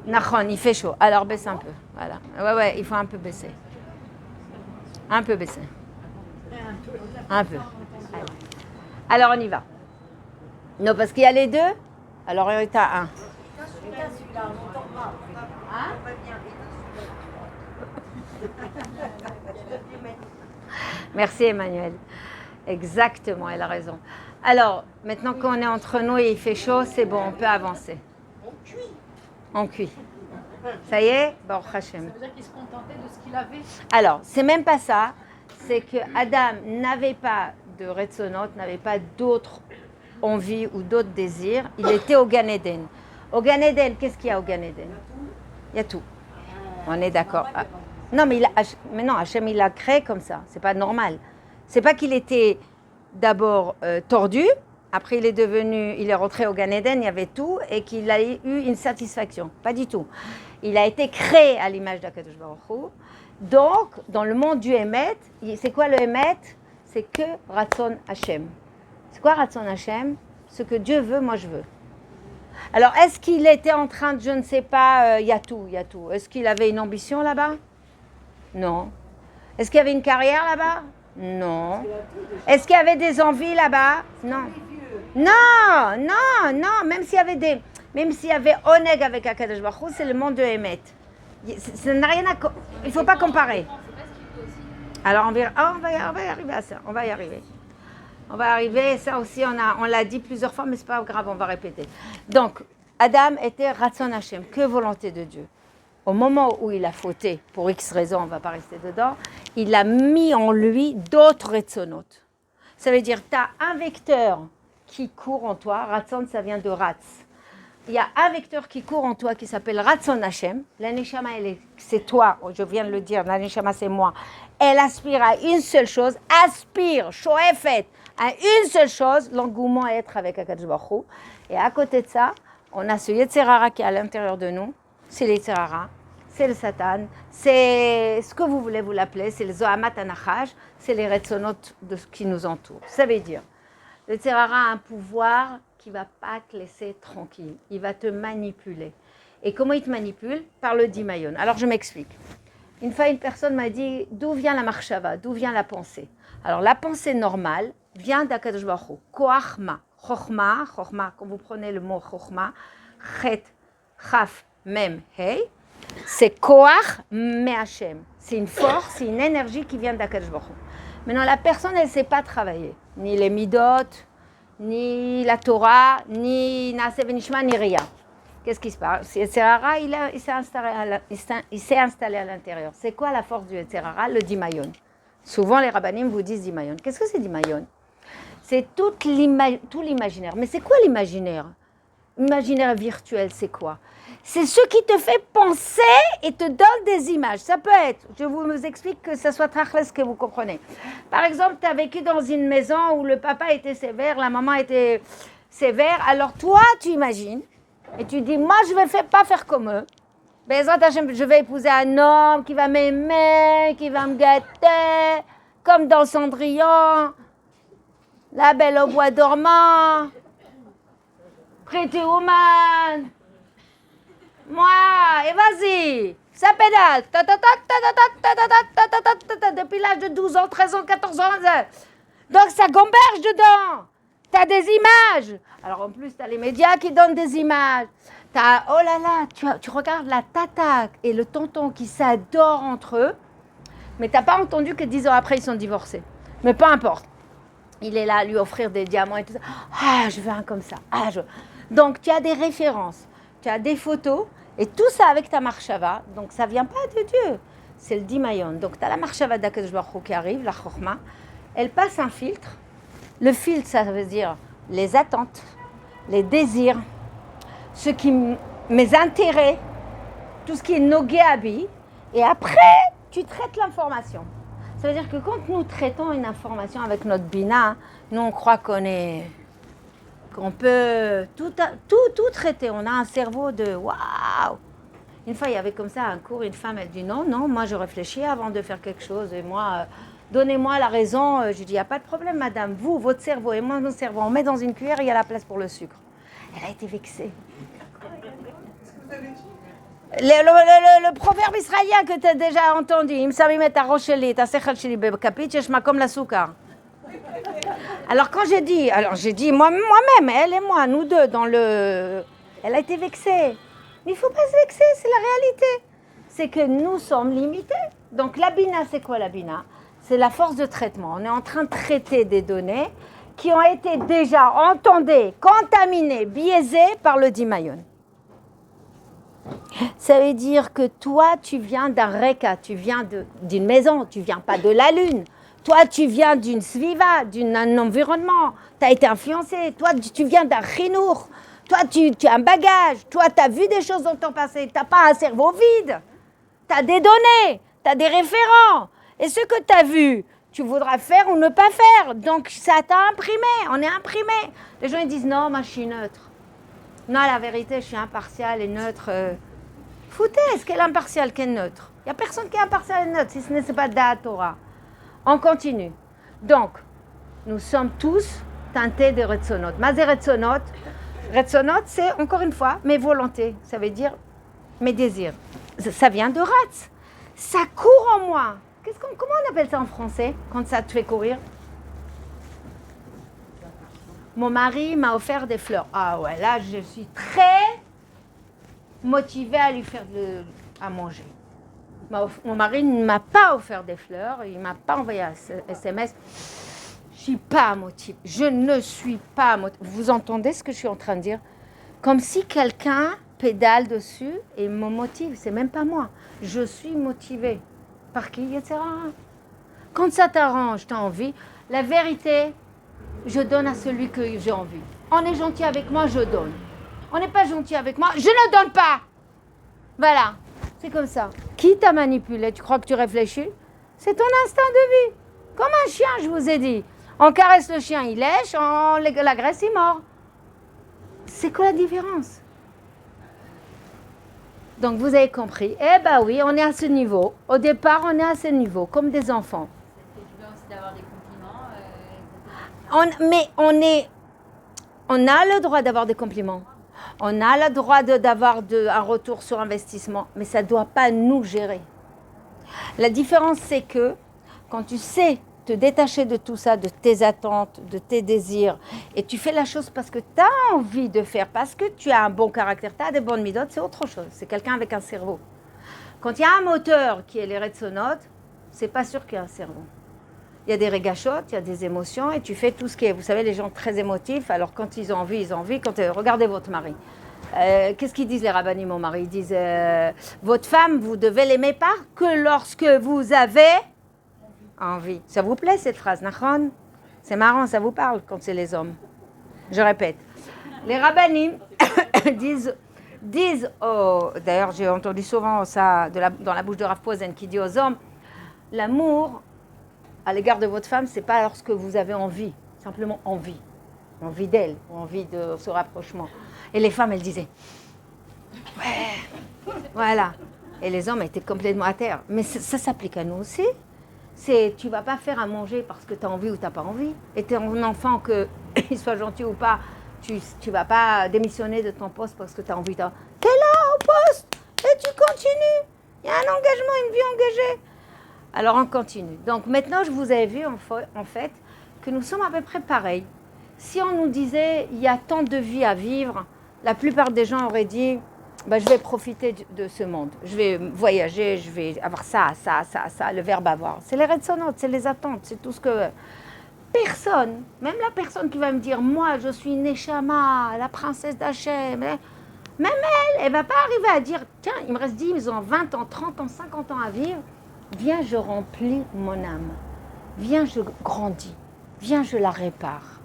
Nachon, il fait chaud. Alors, baisse un peu. Voilà. Ouais, il faut un peu baisser. Un peu baisser. Un peu. Allez. Alors, on y va. Non, parce qu'il y a les deux. Alors, il y a un. Merci Emmanuel. Exactement, elle a raison. Alors, maintenant qu'on est entre nous et il fait chaud, c'est bon, on peut avancer. On cuit. Ça y est, Baruch Hashem. Ça veut dire qu'il se contentait de ce qu'il avait. Alors, c'est même pas ça. C'est que Adam n'avait pas de Retzonot, n'avait pas d'autres envies ou d'autres désirs. Il était au Gan Eden. Au Gan Eden, qu'est-ce qu'il y a au Gan Eden? Il y a tout. On est d'accord. Ah. Non, mais non, Hachem, il l'a créé comme ça. C'est pas normal. C'est pas qu'il était d'abord tordu, après il est rentré au Gan Eden, il y avait tout, et qu'il a eu une satisfaction. Pas du tout. Il a été créé à l'image d'Akadosh Baruch Hu. Donc, dans le monde du Emet, c'est quoi le Emet? C'est que Ratzon Hashem. C'est quoi Ratzon Hashem? Ce que Dieu veut, moi je veux. Alors, est-ce qu'il était en train de, je ne sais pas, y a tout. Est-ce qu'il avait une ambition là-bas? Non. Est-ce qu'il y avait une carrière là-bas? Non. Est-ce qu'il y avait des envies là-bas? Non. Non. Même s'il y avait Oneg avec Akadosh Baruch Hu, c'est le monde de Emet. Ça n'a rien à... Il ne faut pas comparer. Alors, on va y arriver à ça. On va y arriver. Ça aussi, on l'a dit plusieurs fois, mais ce n'est pas grave, on va répéter. Donc, Adam était Ratzon Hashem, que volonté de Dieu. Au moment où il a fauté, pour X raisons, on ne va pas rester dedans, il a mis en lui d'autres Retzonot. Ça veut dire, tu as un vecteur qui court en toi. Ratzon, ça vient de Ratz. Il y a un vecteur qui court en toi qui s'appelle Ratzon Hashem. La Neshama, c'est toi, je viens de le dire, la Neshama, c'est moi. Elle aspire à une seule chose, shoefet, à une seule chose, l'engouement à être avec Akadosh Baruch Hu. Et à côté de ça, on a ce Yetzer Hara qui est à l'intérieur de nous. C'est le Yetzer Hara, c'est le Satan, c'est ce que vous voulez vous l'appeler, c'est le Zohamat Anachash, c'est les Retzonot de ce qui nous entoure. Ça veut dire, le Yetzer Hara a un pouvoir qui ne va pas te laisser tranquille. Il va te manipuler. Et comment il te manipule? Par le Dimayon. Alors, je m'explique. Une fois, une personne m'a dit, d'où vient la marshava? D'où vient la pensée? Alors, la pensée normale vient d'Akadosh Baruch Hu. Koachma. Chochma, quand vous prenez le mot Chochma, Chet, Chaf, Mem, Hey, c'est Koach Me Hashem. C'est une force, c'est une énergie qui vient d'Akadosh Baruch Hu. Maintenant, la personne, elle ne sait pas travailler. Ni les midot, ni la Torah, ni Naaseh Venishma, ni rien. Qu'est-ce qui se passe? Yetzer Hara, il s'est installé à l'intérieur. C'est quoi la force du Yetzer Hara? Le Dimayon. Souvent, les rabbanim vous disent Dimayon. Qu'est-ce que c'est Dimayon? C'est tout l'imaginaire. Mais c'est quoi l'imaginaire? Imaginaire virtuel, c'est quoi? C'est ce qui te fait penser et te donne des images. Ça peut être, je vous explique que ce soit très ce que vous comprenez. Par exemple, tu as vécu dans une maison où le papa était sévère, la maman était sévère. Alors toi, tu imagines et tu dis, moi, je ne vais pas faire comme eux. Je vais épouser un homme qui va m'aimer, qui va me gâter, comme dans Cendrillon, La Belle au bois dormant, Pretty Woman. Moi, et vas-y, ça pédale. Depuis l'âge de 12 ans, 13 ans, 14 ans. Donc ça gamberge dedans. Tu as des images. Alors en plus, tu as les médias qui donnent des images. Oh là là, tu regardes la tata et le tonton qui s'adorent entre eux. Mais tu n'as pas entendu que 10 ans après, ils sont divorcés. Mais peu importe. Il est là à lui offrir des diamants et tout ça. Ah, je veux un comme ça. Donc tu as des références. Tu as des photos. Et tout ça avec ta marshava, donc ça ne vient pas de Dieu, c'est le Dimayon. Donc tu as la marshava d'Akadosh Baruch Hu qui arrive, la Chochma, elle passe un filtre. Le filtre, ça veut dire les attentes, les désirs, mes intérêts, tout ce qui est nogé abi. Et après, tu traites l'information. Ça veut dire que quand nous traitons une information avec notre bina, nous on croit qu'on peut tout traiter. On a un cerveau de waouh. Une fois, il y avait comme ça un cours, une femme, elle dit non, moi je réfléchis avant de faire quelque chose. Et moi, donnez-moi la raison. Je dis, il n'y a pas de problème, madame. Vous, votre cerveau et moi, mon cerveau, on met dans une cuillère, il y a la place pour le sucre. Elle a été vexée. Le proverbe israélien que tu as déjà entendu, im samim et harosh sheli, et hasechel sheli bekapit, yesh makom lasukar. Alors quand j'ai dit moi-même, elle et moi, nous deux, elle a été vexée. Mais il ne faut pas se vexer, c'est la réalité. C'est que nous sommes limités. Donc la bina, c'est quoi la bina? C'est la force de traitement. On est en train de traiter des données qui ont été déjà, entendez, contaminées, biaisées par le Dimayon. Ça veut dire que toi, tu viens d'un reka, tu viens d'une maison, tu viens pas de la lune. Toi, tu viens d'une sviva, d'un environnement. Tu as été influencé. Toi, tu viens d'un chinour. Toi, tu as un bagage. Toi, tu as vu des choses dans ton passé. Tu n'as pas un cerveau vide. Tu as des données. Tu as des référents. Et ce que tu as vu, tu voudras faire ou ne pas faire. Donc, ça t'a imprimé. On est imprimé. Les gens ils disent non, moi, je suis neutre. Non, la vérité, je suis impartial et neutre. Foutaise, quel impartial, quel neutre. Il n'y a personne qui est impartial et neutre, si ce n'est pas Da'at Torah. On continue. Donc, nous sommes tous teintés de Retzonot. Mazé Retzonot. Retzonot, c'est, encore une fois, mes volontés. Ça veut dire mes désirs. Ça vient de Ratz. Ça court en moi. Comment on appelle ça en français, quand ça te fait courir? Mon mari m'a offert des fleurs. Ah ouais, là, je suis très motivée à lui faire à manger. Mon mari ne m'a pas offert des fleurs, il ne m'a pas envoyé un SMS. Je ne suis pas motivée. Je ne suis pas motivée. Vous entendez ce que je suis en train de dire? Comme si quelqu'un pédale dessus et me motive. Ce n'est même pas moi. Je suis motivée. Par qui, etc. Quand ça t'arrange, tu as envie. La vérité, je donne à celui que j'ai envie. On est gentil avec moi, je donne. On n'est pas gentil avec moi, je ne donne pas. Voilà, c'est comme ça. Qui t'a manipulé? Tu crois que tu réfléchis? C'est ton instinct de vie. Comme un chien, je vous ai dit. On caresse le chien, il lèche, on l'agresse, il mord. C'est quoi la différence? Donc vous avez compris. Eh ben oui, on est à ce niveau. Au départ, on est à ce niveau, comme des enfants. C'est évident aussi d'avoir des compliments. Mais on a le droit d'avoir des compliments. On a le droit d'avoir un retour sur investissement, mais ça ne doit pas nous gérer. La différence, c'est que quand tu sais te détacher de tout ça, de tes attentes, de tes désirs, et tu fais la chose parce que tu as envie de faire, parce que tu as un bon caractère, tu as des bonnes midotes, c'est autre chose. C'est quelqu'un avec un cerveau. Quand il y a un moteur qui est les Retzonot, c'est pas sûr qu'il y a un cerveau. Il y a des régachotes, il y a des émotions, et tu fais tout ce qui est. Vous savez, les gens très émotifs, alors quand ils ont envie, ils ont envie. Regardez votre mari. Qu'est-ce qu'ils disent les rabbinim au mari? Ils disent votre femme, vous devez l'aimer pas que lorsque vous avez envie. Ça vous plaît cette phrase, Nachon? C'est marrant, ça vous parle quand c'est les hommes. Je répète. Les rabbinim disent d'ailleurs j'ai entendu souvent ça dans la bouche de Rav Posen qui dit aux hommes, l'amour à l'égard de votre femme, c'est pas lorsque vous avez envie, simplement envie d'elle, envie de ce rapprochement. Et les femmes, elles disaient, ouais, voilà. Et les hommes étaient complètement à terre. Mais ça s'applique à nous aussi. Tu vas pas faire à manger parce que tu as envie ou tu n'as pas envie. Et ton enfant, qu'il soit gentil ou pas, tu vas pas démissionner de ton poste parce que tu as envie. Tu es là au poste et tu continues. Il y a un engagement, une vie engagée. Alors on continue. Donc maintenant, je vous ai vu en fait que nous sommes à peu près pareils. Si on nous disait il y a tant de vies à vivre, la plupart des gens auraient dit je vais profiter de ce monde, je vais voyager, je vais avoir ça, le verbe avoir. C'est les Retzonot, c'est les attentes, c'est tout ce que... Personne, même la personne qui va me dire moi je suis Neshama, la princesse d'Hachem, même elle va pas arriver à dire tiens, il me reste 10 ans, 20 ans, 30 ans, 50 ans à vivre. Viens, je remplis mon âme. Viens, je grandis. Viens, je la répare.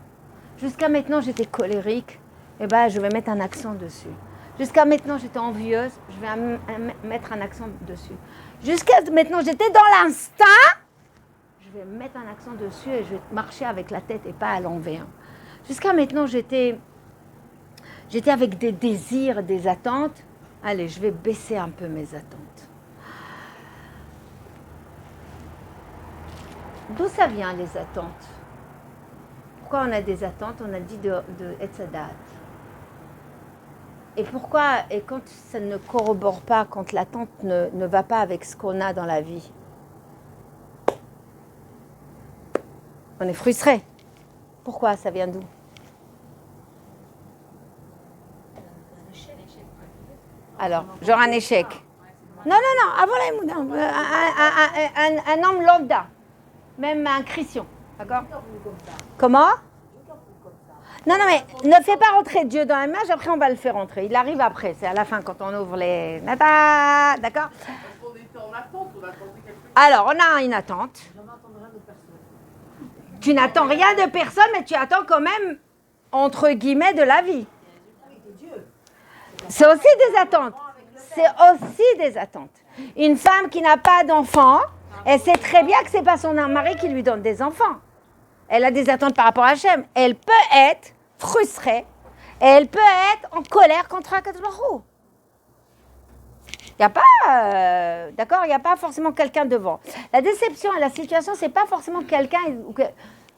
Jusqu'à maintenant, j'étais colérique. Je vais mettre un accent dessus. Jusqu'à maintenant, j'étais envieuse. Je vais mettre un accent dessus. Jusqu'à maintenant, j'étais dans l'instinct. Je vais mettre un accent dessus et je vais marcher avec la tête et pas à l'envers. Jusqu'à maintenant, j'étais avec des désirs, des attentes. Allez, je vais baisser un peu mes attentes. D'où ça vient les attentes? Pourquoi on a des attentes? On a dit de Etzadat. Et pourquoi? Et quand ça ne corrobore pas, quand l'attente ne va pas avec ce qu'on a dans la vie, on est frustré. Pourquoi? Ça vient d'où? Alors, genre un échec. Non, avant la Emouna. Un homme lambda. Même un Christian, d'accord? Comment? Non, non, mais ne fais pas rentrer Dieu dans l'image, après on va le faire rentrer. Il arrive après, c'est à la fin quand on ouvre les... Nata, d'accord? Parce qu'on était en attente, on attendait quelque chose. Alors, on a une attente. J'en attends rien de personne. Tu n'attends rien de personne, mais tu attends quand même, entre guillemets, de la vie. Oui, de Dieu. C'est aussi des attentes. C'est aussi des attentes. Une femme qui n'a pas d'enfant, elle sait très bien que c'est pas son mari qui lui donne des enfants. Elle a des attentes par rapport à Hachem. Elle peut être frustrée et elle peut être en colère contre Akadosh Baruch Hu. Il n'y a pas, d'accord, il n'y a pas forcément quelqu'un devant. La déception et la situation, c'est pas forcément quelqu'un.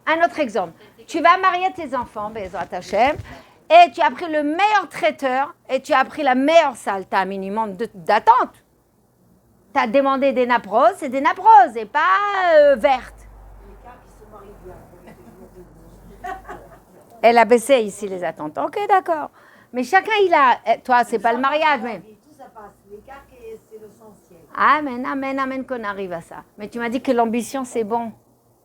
Un autre exemple. Tu vas marier tes enfants, Bezrat Hachem, et tu as pris le meilleur traiteur et tu as pris la meilleure salle. Tu as un minimum d'attente. Tu as demandé des nappes roses, c'est des nappes roses et pas vertes. Les cas qui se marient bien. Elle a baissé ici les attentes. Ok, d'accord. Mais chacun, il a. Toi, c'est pas le mariage, mais. Tout ça passe. L'écart, c'est l'essentiel. Amen, amen, amen qu'on arrive à ça. Mais tu m'as dit que l'ambition, c'est bon.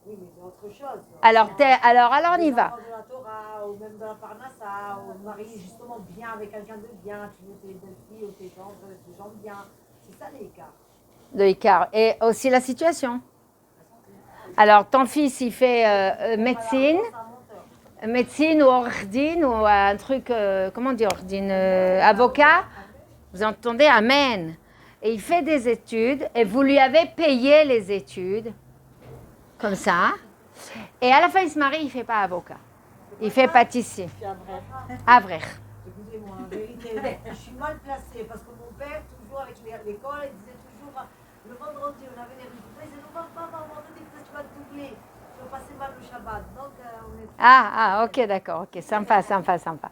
Oui, mais c'est autre chose. Alors on y va. De la Torah, ou même de la Parnassa, ou marier justement bien avec quelqu'un de bien, tu veux tes belles-filles ou tes gens bien. C'est ça l'écart. De l'écart. Et aussi la situation. Alors, ton fils, il fait médecine. Médecine ou ordine ou un truc, comment dire, ordine, avocat. Vous entendez, amen. Et il fait des études et vous lui avez payé les études. Comme ça. Et à la fin, il se marie, il ne fait pas avocat. Il fait pâtissier. Avrer. Écoutez-moi, en vérité, je suis mal placée parce que mon père, toujours avec l'école, il disait toujours le vendredi, on avait les résultats, il disait non, papa, vendredi, peut-être tu vas te doubler, tu vas passer mal le Shabbat. Donc, on est. Ah, ok, d'accord, ok, sympa, sympa, sympa.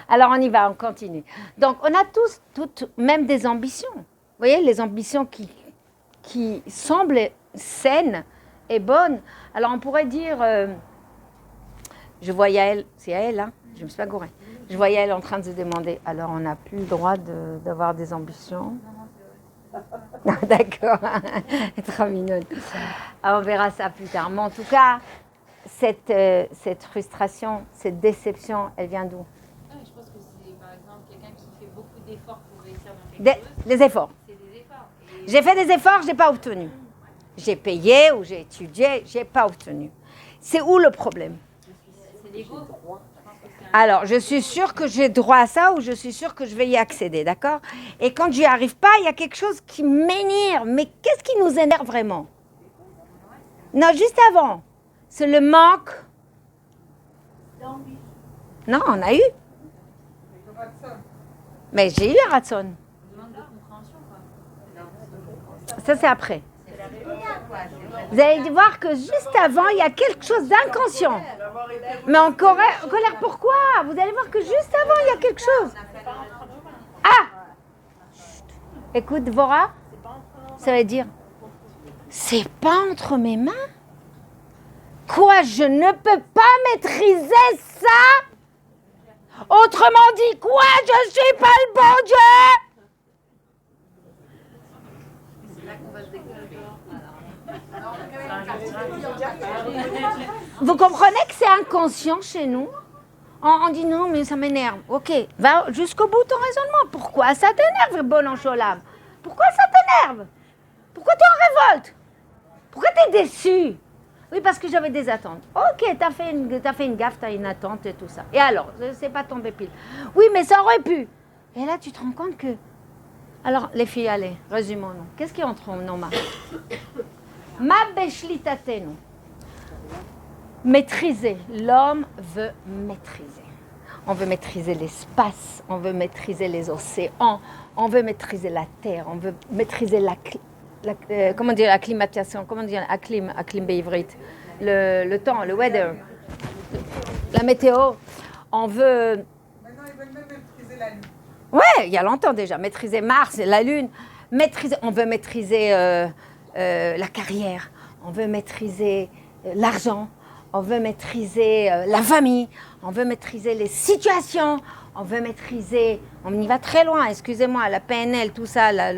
Alors, on y va, on continue. Donc, on a tous, toutes, même des ambitions. Vous voyez, les ambitions qui semblent saines et bonnes. Alors, on pourrait dire, je vois Yael, c'est Yael, hein, je ne me suis pas gourée. Je vois Yael en train de se demander, alors on n'a plus le droit d'avoir des ambitions? D'accord, trop mignonne. Alors, on verra ça plus tard. Mais en tout cas, cette frustration, cette déception, elle vient d'où? Je pense que c'est par exemple quelqu'un qui fait beaucoup d'efforts pour réussir dans quelque chose. Des efforts. C'est des efforts. Et J'ai fait des efforts, je n'ai pas obtenu. J'ai payé ou j'ai étudié, je n'ai pas obtenu. C'est où le problème? c'est l'ego. Alors, je suis sûre que j'ai droit à ça ou je suis sûre que je vais y accéder, d'accord? Et quand j'y arrive pas, il y a quelque chose qui m'énerve. Mais qu'est-ce qui nous énerve vraiment? Non, juste avant. C'est le manque. Non, on a eu. Mais j'ai eu un ratson. Demande de compréhension, quoi. Ça, c'est après. Vous allez voir que juste avant, il y a quelque chose d'inconscient. Mais en colère, pourquoi? Vous allez voir que juste avant, il y a quelque chose. Ah! Chut. Écoute, Dvorah, ça veut dire, c'est pas entre mes mains? Quoi, je ne peux pas maîtriser ça? Autrement dit, quoi, je suis pas le bon Dieu? Vous comprenez que c'est inconscient chez nous? On dit non, mais ça m'énerve. Ok, va jusqu'au bout de ton raisonnement. Pourquoi ça t'énerve, bon encholam? Pourquoi ça t'énerve? Pourquoi tu es en révolte? Pourquoi tu es déçu? Oui, parce que j'avais des attentes. Ok, t'as fait une gaffe, t'as une attente et tout ça. Et alors, c'est pas tombé pile. Oui, mais ça aurait pu. Et là, tu te rends compte que... Alors, les filles, allez, résumons-nous. Qu'est-ce qui est entre nos mains? Ma beshlitatenu. Maîtriser. L'homme veut maîtriser. On veut maîtriser l'espace, on veut maîtriser les océans, on veut maîtriser la terre, on veut maîtriser comment dire, la climatisation, comment dire, acclim béivrite, le temps, le weather, la météo. On veut... Maintenant, ils veulent même maîtriser la lune. Ouais, il y a longtemps déjà, maîtriser Mars, la Lune, on veut maîtriser la carrière, on veut maîtriser l'argent, on veut maîtriser la famille, on veut maîtriser les situations, on veut maîtriser, on y va très loin, excusez-moi, la PNL, tout ça, la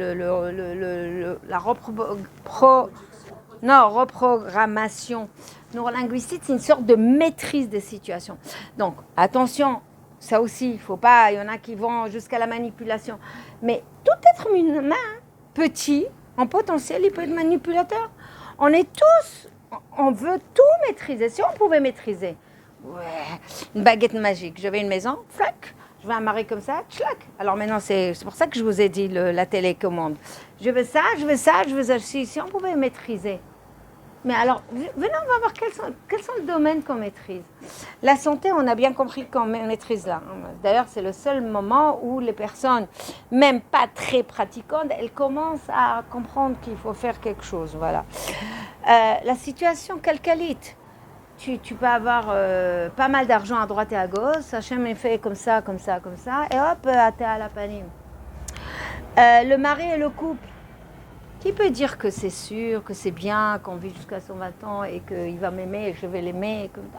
reprogrammation Neurolinguistique, c'est une sorte de maîtrise des situations. Donc, attention, ça aussi, il faut pas, il y en a qui vont jusqu'à la manipulation. Mais tout être humain, petit, en potentiel, il peut être manipulateur. On est tous, on veut tout maîtriser. Si on pouvait maîtriser, ouais, une baguette magique, j'avais une maison, flac, je vais amarrer comme ça, tchlac. Alors maintenant, c'est pour ça que je vous ai dit la télécommande. Je veux ça, je veux ça, je veux ça. Si on pouvait maîtriser. Mais alors, venez, on va voir quels sont les domaines qu'on maîtrise. La santé, on a bien compris qu'on maîtrise là. D'ailleurs, c'est le seul moment où les personnes, même pas très pratiquantes, elles commencent à comprendre qu'il faut faire quelque chose. Voilà. La situation calcalite. Tu peux avoir pas mal d'argent à droite et à gauche. Hachem est fait comme ça, comme ça, comme ça. Et hop, t'es à la panime. Le mari et le couple. Qui peut dire que c'est sûr, que c'est bien, qu'on vit jusqu'à 120 ans et qu'il va m'aimer et que je vais l'aimer comme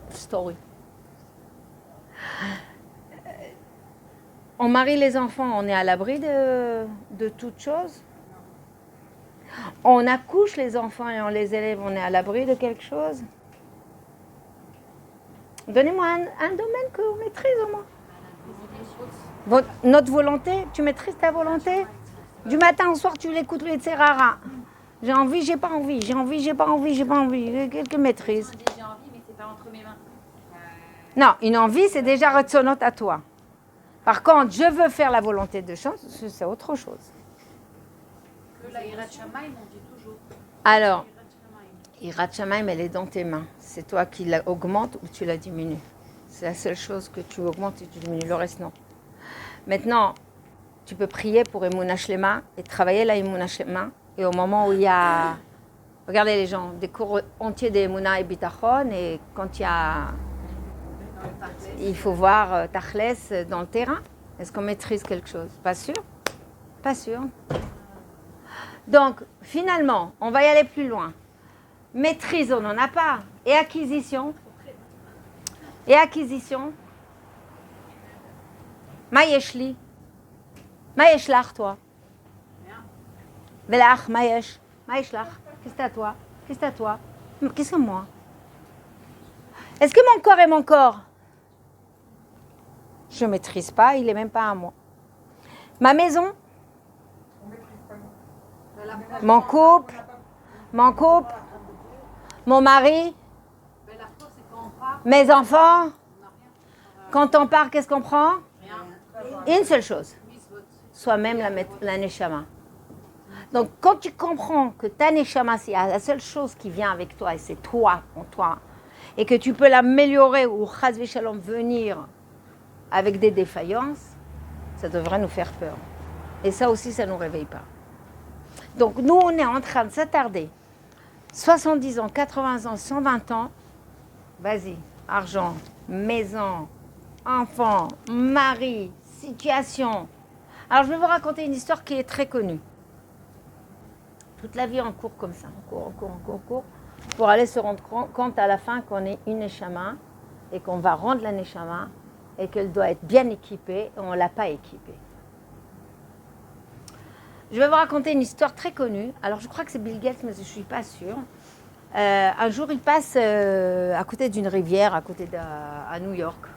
story. On marie les enfants, on est à l'abri de toute chose. On accouche les enfants et on les élève, on est à l'abri de quelque chose. Donnez-moi un domaine que vous maîtrisez au moins. Notre volonté, tu maîtrises ta volonté? Du matin au soir, tu l'écoutes, le Tserara. J'ai envie, j'ai pas envie. J'ai envie, j'ai pas envie, j'ai pas envie. Quelques maîtrises. J'ai envie, mais c'est pas entre mes mains. Non, une envie, c'est déjà retsonnant à toi. Par contre, je veux faire la volonté de chance, c'est autre chose. Que la Hirat Shamaim, on dit toujours. Alors, Hirat Shamaim, elle est dans tes mains. C'est toi qui l'augmentes ou tu la diminues. C'est la seule chose que tu augmentes et tu diminues. Le reste, non. Maintenant, tu peux prier pour Emouna Shlema et travailler la Emouna Shlema. Et au moment où il y a, regardez les gens, des cours entiers d'Emouna et Bitachon, et quand il faut voir Tachles dans le terrain, est-ce qu'on maîtrise quelque chose? Pas sûr. Pas sûr. Donc, finalement, on va y aller plus loin. Maîtrise, on n'en a pas. Et acquisition? Et acquisition? Maïeshli? Maïesh lach, toi. Velach, Maïesh. Maïesh lach. Qu'est-ce que t'as, toi? Qu'est-ce que t'as, toi? Qu'est-ce que moi? Est-ce que mon corps est mon corps? Je ne maîtrise pas, il n'est même pas à moi. Ma maison? Mon couple? Mon mari? Mes enfants? Quand on part, qu'est-ce qu'on prend? Une seule chose. Soi-même la neshama. Donc, quand tu comprends que ta neshama, c'est la seule chose qui vient avec toi, et c'est toi, en toi, et que tu peux l'améliorer ou chas v'shalom venir avec des défaillances, ça devrait nous faire peur. Et ça aussi, ça ne nous réveille pas. Donc, nous, on est en train de s'attarder. 70 ans, 80 ans, 120 ans, vas-y, argent, maison, enfant, mari, situation. Alors, je vais vous raconter une histoire qui est très connue. Toute la vie en cours comme ça, en cours, pour aller se rendre compte à la fin qu'on est une neshama et qu'on va rendre la neshama et qu'elle doit être bien équipée et on ne l'a pas équipée. Je vais vous raconter une histoire très connue. Alors, je crois que c'est Bill Gates, mais je ne suis pas sûre. Un jour, il passe à côté d'une rivière, à New York.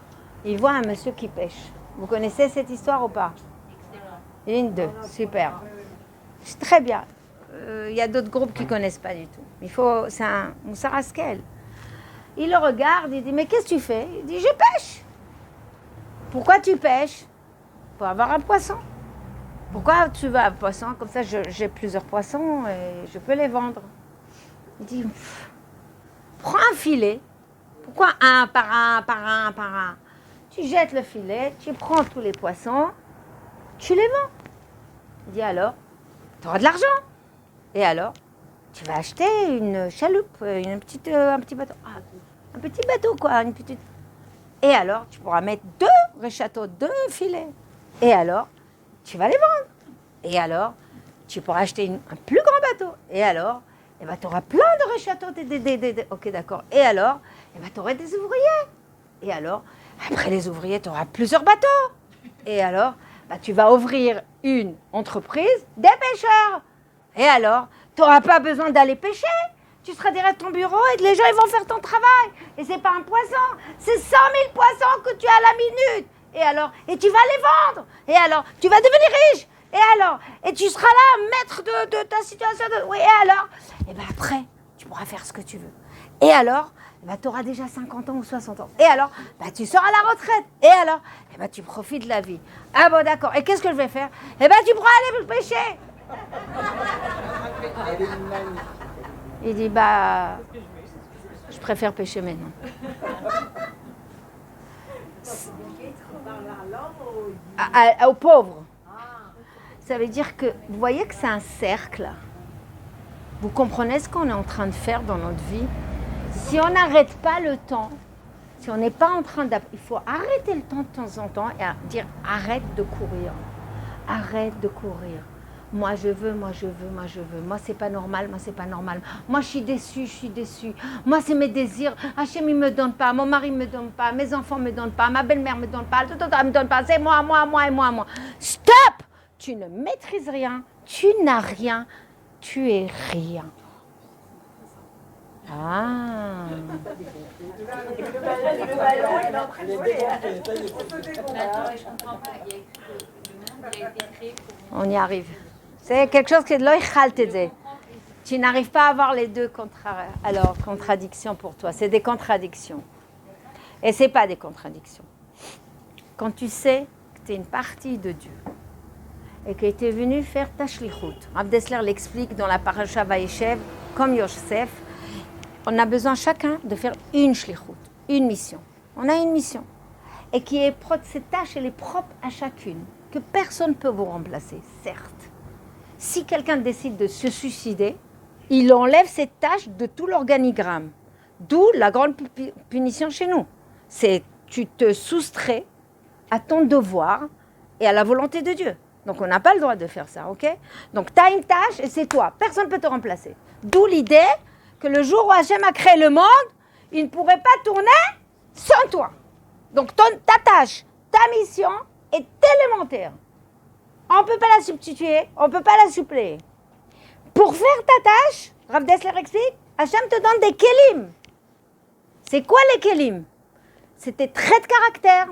Il voit un monsieur qui pêche. Vous connaissez cette histoire ou pas? Une, deux, super. C'est très bien. Il y a d'autres groupes qui ne connaissent pas du tout. C'est un Moussar Askel. Il le regarde, il dit, mais qu'est-ce que tu fais? Il dit, je pêche. Pourquoi tu pêches? Pour avoir un poisson. Pourquoi tu veux un poisson? Comme ça, j'ai plusieurs poissons et je peux les vendre. Il dit, prends un filet. Pourquoi un par un? Tu jettes le filet, tu prends tous les poissons, tu les vends. Il dit, alors, tu auras de l'argent. Et alors, tu vas acheter une chaloupe, un petit bateau. Ah, un petit bateau, quoi. Une petite... Et alors, tu pourras mettre 2 réchateaux, 2 filets. Et alors, tu vas les vendre. Et alors, tu pourras acheter un plus grand bateau. Et alors, eh ben, tu auras plein de réchateaux. Ok, d'accord. Et alors, eh ben, tu auras des ouvriers. Et alors, après les ouvriers, tu auras plusieurs bateaux. Et alors, bah, tu vas ouvrir une entreprise des pêcheurs. Et alors, tu n'auras pas besoin d'aller pêcher. tu seras derrière ton bureau et les gens ils vont faire ton travail. Et c'est pas un poisson, c'est 100 000 poissons que tu as à la minute. Et alors, et tu vas les vendre. Et alors, tu vas devenir riche. Et alors, et tu seras là, maître de ta situation. Oui, et alors, et bien après, tu pourras faire ce que tu veux. Et alors, tu auras déjà 50 ans ou 60 ans. Et alors, tu seras à la retraite. Et alors, tu profites de la vie. Ah bon, d'accord. Et qu'est-ce que je vais faire? Tu pourras aller pêcher. Il dit, je préfère pêcher maintenant. Aux pauvres. Ça veut dire que, vous voyez que c'est un cercle. Vous comprenez ce qu'on est en train de faire dans notre vie? Si on n'arrête pas le temps, si on n'est pas en train il faut arrêter le temps de temps en temps et dire arrête de courir. Arrête de courir. Moi je veux, moi je veux, moi je veux. Moi c'est pas normal, moi c'est pas normal. Moi je suis déçue. Moi c'est mes désirs. Hachem il me donne pas, mon mari me donne pas, mes enfants me donnent pas, ma belle-mère me donne pas, elle me donne pas. C'est moi. Stop! Tu ne maîtrises rien, tu n'as rien, tu es rien. Ah. On y arrive. C'est quelque chose qui est de l'oïchaltedé. Tu n'arrives pas à avoir les deux contradictions pour toi. C'est des contradictions. Et ce n'est pas des contradictions. Quand tu sais que tu es une partie de Dieu et que tu es venu faire ta shlichut. Rav Dessler l'explique dans la parasha Vaïchev, comme Yosef, on a besoin chacun de faire une shlichut, une mission. On a une mission. Et cette tâche, elle est propre à chacune, que personne ne peut vous remplacer, certes. Si quelqu'un décide de se suicider, il enlève cette tâche de tout l'organigramme. D'où la grande punition chez nous. C'est tu te soustrais à ton devoir et à la volonté de Dieu. Donc on n'a pas le droit de faire ça, ok? Donc tu as une tâche et c'est toi. Personne ne peut te remplacer. D'où l'idée que le jour où Hachem a créé le monde, il ne pourrait pas tourner sans toi. Donc ta tâche, ta mission est élémentaire. On ne peut pas la substituer, on ne peut pas la suppléer. Pour faire ta tâche, Rav Dessler explique, Hachem te donne des kélim. C'est quoi les kélim? C'est tes traits de caractère,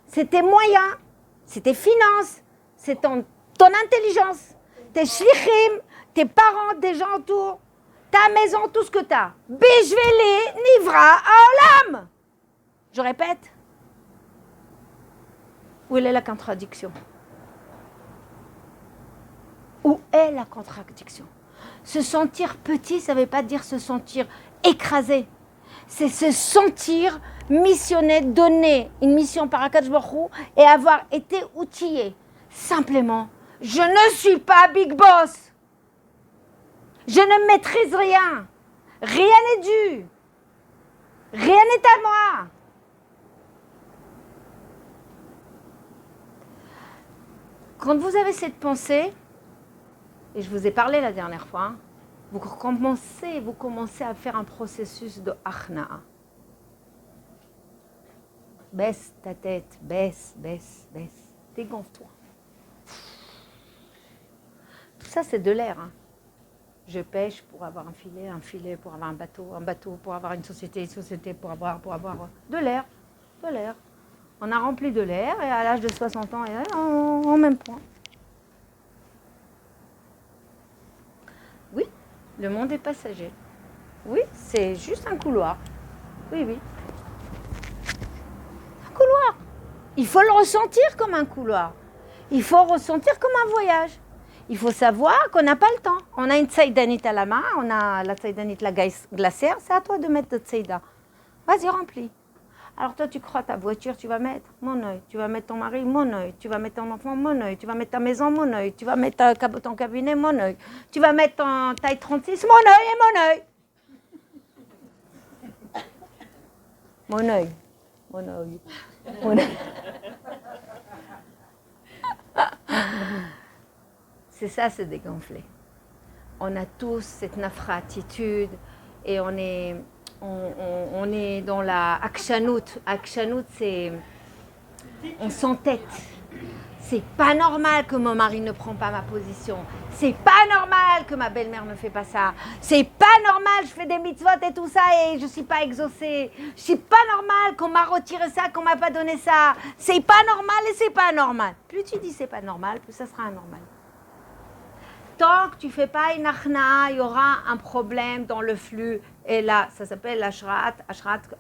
c'est tes moyens, c'est tes finances, c'est ton intelligence, tes shlichim, tes parents, tes gens autour, ta maison, tout ce que tu as. Bishvili nivra haolam. Je répète. Où est la contradiction? Où est la contradiction? Se sentir petit, ça ne veut pas dire se sentir écrasé. C'est se sentir missionné, donné une mission par Akadosh Baruch Hu et avoir été outillé. Simplement, je ne suis pas Big Boss. Je ne maîtrise rien. Rien n'est dû. Rien n'est à moi. Quand vous avez cette pensée, et je vous ai parlé la dernière fois, vous commencez à faire un processus de achna'a. Baisse ta tête, baisse. Dégonfle-toi. Tout ça, c'est de l'air. Hein. Je pêche pour avoir un filet pour avoir un bateau pour avoir une société pour avoir de l'air. On a rempli de l'air et à l'âge de 60 ans, en même point. Oui, le monde est passager. Oui, c'est juste un couloir. Oui. Un couloir. Il faut le ressentir comme un couloir. Il faut ressentir comme un voyage. Il faut savoir qu'on n'a pas le temps. On a une tsaïdanite à la main, on a la tsaïdanite, la glacière. C'est à toi de mettre ta tsaïda. Vas-y, remplis. Alors toi, tu crois ta voiture, tu vas mettre mon œil. Tu vas mettre ton mari, mon œil. Tu vas mettre ton enfant, mon œil. Tu vas mettre ta maison, mon œil. Tu vas mettre ton cabinet, mon œil. Tu vas mettre ton taille 36, mon œil et mon œil. Mon œil. C'est ça, c'est dégonflé. On a tous cette nafra-attitude et on est dans la akshanout. Akshanout, c'est on s'entête. C'est pas normal que mon mari ne prend pas ma position. C'est pas normal que ma belle-mère ne fait pas ça. C'est pas normal, je fais des mitzvot et tout ça et je suis pas exaucée. C'est pas normal qu'on m'a retiré ça, qu'on m'a pas donné ça. C'est pas normal et c'est pas normal. Plus tu dis c'est pas normal, plus ça sera anormal. Tant que tu fais pas une achna, il y aura un problème dans le flux. Et là, ça s'appelle l'ashrat,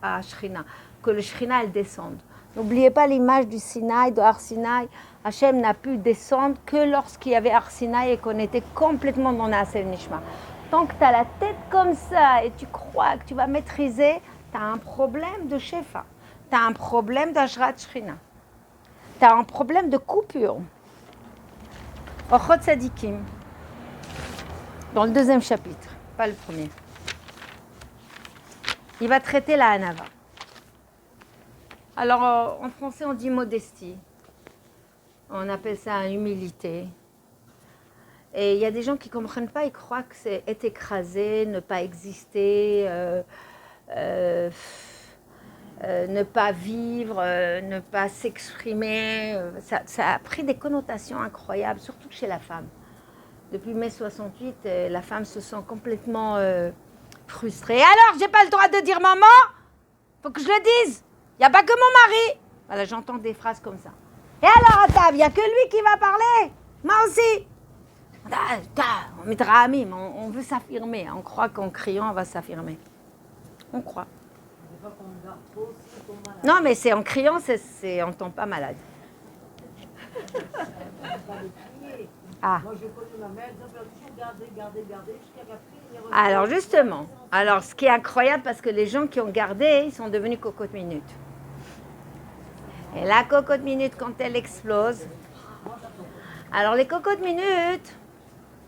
ashrina, que le shrina elle descende. N'oubliez pas l'image du Sinaï, de Har Sinaï. Hachem n'a pu descendre que lorsqu'il y avait Har Sinaï et qu'on était complètement dans Naaseh Nishma. Tant que tu as la tête comme ça et tu crois que tu vas maîtriser, tu as un problème de shefa. Tu as un problème d'ashrat shrina. Tu as un problème de coupure. Ochot Sadikim, dans le 2e chapitre, pas le premier. Il va traiter la Hanava. Alors, en français, on dit modestie. On appelle ça humilité. Et il y a des gens qui ne comprennent pas, ils croient que c'est être écrasé, ne pas exister, ne pas vivre, ne pas s'exprimer. Ça a pris des connotations incroyables, surtout chez la femme. Depuis mai 68, la femme se sent complètement frustrée. Alors, j'ai pas le droit de dire maman? Faut que je le dise. Il n'y a pas que mon mari. Voilà, j'entends des phrases comme ça. Et alors, à table, il n'y a que lui qui va parler. Moi aussi. On mettra amis, mais on veut s'affirmer. On croit qu'en criant, on va s'affirmer. On croit. Non, mais c'est en criant, on ne tombe pas malade. Ah. Moi, je connais ma mère, elle a toujours gardé, jusqu'à la fin. Alors, justement, ce qui est incroyable, parce que les gens qui ont gardé, ils sont devenus cocotte minute. Et la cocotte minute, quand elle explose... Alors, les cocottes minutes,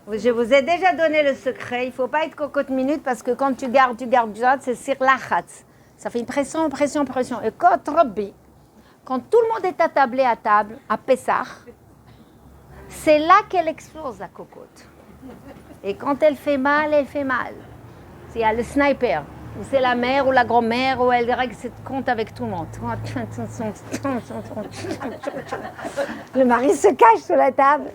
je vous ai déjà donné le secret. Il ne faut pas être cocotte minute parce que quand tu gardes, c'est sur l'achatz. Ça fait une pression. Et quand tout le monde est attablé à table, à Pessah, c'est là qu'elle explose, la cocotte. Et quand elle fait mal, elle fait mal. Il y a le sniper, ou c'est la mère ou la grand-mère, ou elle règle ses comptes avec tout le monde. Le mari se cache sous la table.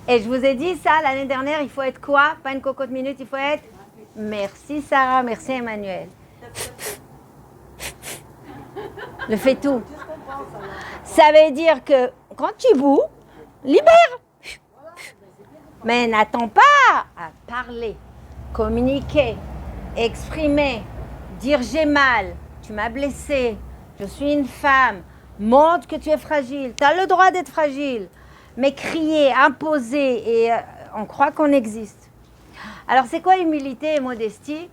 Et je vous ai dit ça l'année dernière, il faut être quoi? Pas une cocotte minute, il faut être merci Sarah, merci Emmanuel. Le fait tout. Ça veut dire que quand tu boues, libère. Mais n'attends pas à parler, communiquer, exprimer, dire j'ai mal, tu m'as blessé, je suis une femme, montre que tu es fragile, tu as le droit d'être fragile. Mais crier, imposer, et on croit qu'on existe. Alors c'est quoi humilité et modestie?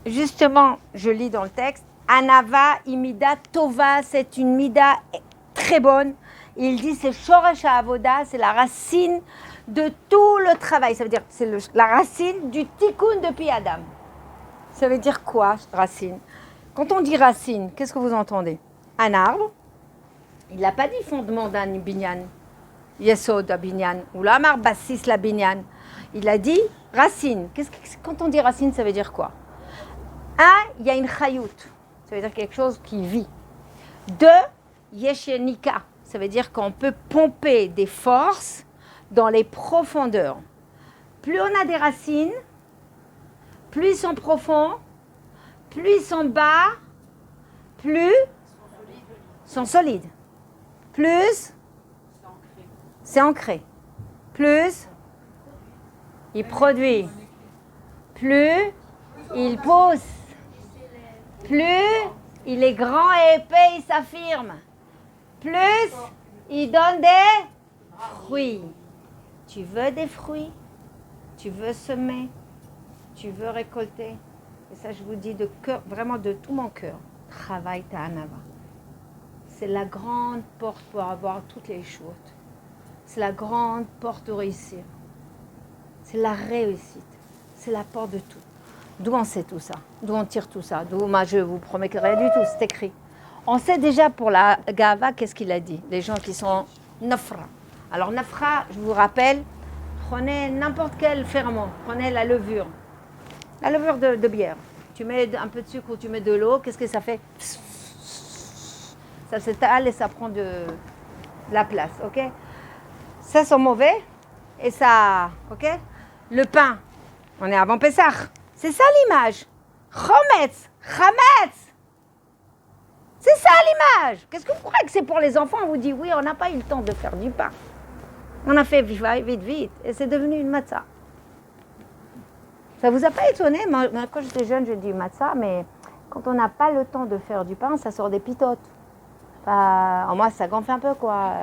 Justement, je lis dans le texte, Anava imida tova, c'est une mida très bonne. Il dit c'est shoresh avoda, c'est la racine de tout le travail. Ça veut dire c'est la racine du tikkun depuis Adam. Ça veut dire quoi, racine? Quand on dit racine, qu'est-ce que vous entendez? Un arbre, il n'a pas dit fondement d'un binyan, yesod à binyan, ou la mar bassis la binyan. Il a dit racine. Quand on dit racine, ça veut dire quoi? Un, il y a une chayout, ça veut dire quelque chose qui vit. Deux, yeshenika, ça veut dire qu'on peut pomper des forces dans les profondeurs. Plus on a des racines, plus ils sont profonds, plus ils sont bas, plus ils sont solides. Plus c'est ancré. Plus il produit. Plus il pousse. Plus il est grand et épais, il s'affirme. Plus il donne des fruits. Tu veux des fruits? Tu veux semer? Tu veux récolter? Et ça, je vous dis de cœur, vraiment de tout mon cœur. Travaille ta hanava. C'est la grande porte pour avoir toutes les choses. C'est la grande porte de réussir. C'est la réussite. C'est la porte de tout. D'où on sait tout ça? D'où on tire tout ça? D'où moi je vous promets que rien du tout, c'est écrit. On sait déjà pour la Gava, qu'est-ce qu'il a dit? Les gens qui sont nafra. Alors nafra, je vous rappelle, prenez n'importe quel ferment. Prenez la levure. La levure de bière. Tu mets un peu de sucre ou tu mets de l'eau, qu'est-ce que ça fait? Ça s'étale et ça prend de la place, ok? Ça sent mauvais et ça, ok? Le pain, on est avant Pessah. C'est ça l'image. Chometz, chametz. C'est ça l'image. Qu'est-ce que vous croyez que c'est pour les enfants? On vous dit, oui, on n'a pas eu le temps de faire du pain. On a fait vite, et c'est devenu une matzah. Ça vous a pas étonné? Moi, quand j'étais jeune, je dis matzah, mais quand on n'a pas le temps de faire du pain, ça sort des pitotes. Enfin, moi, ça gonfle un peu, quoi.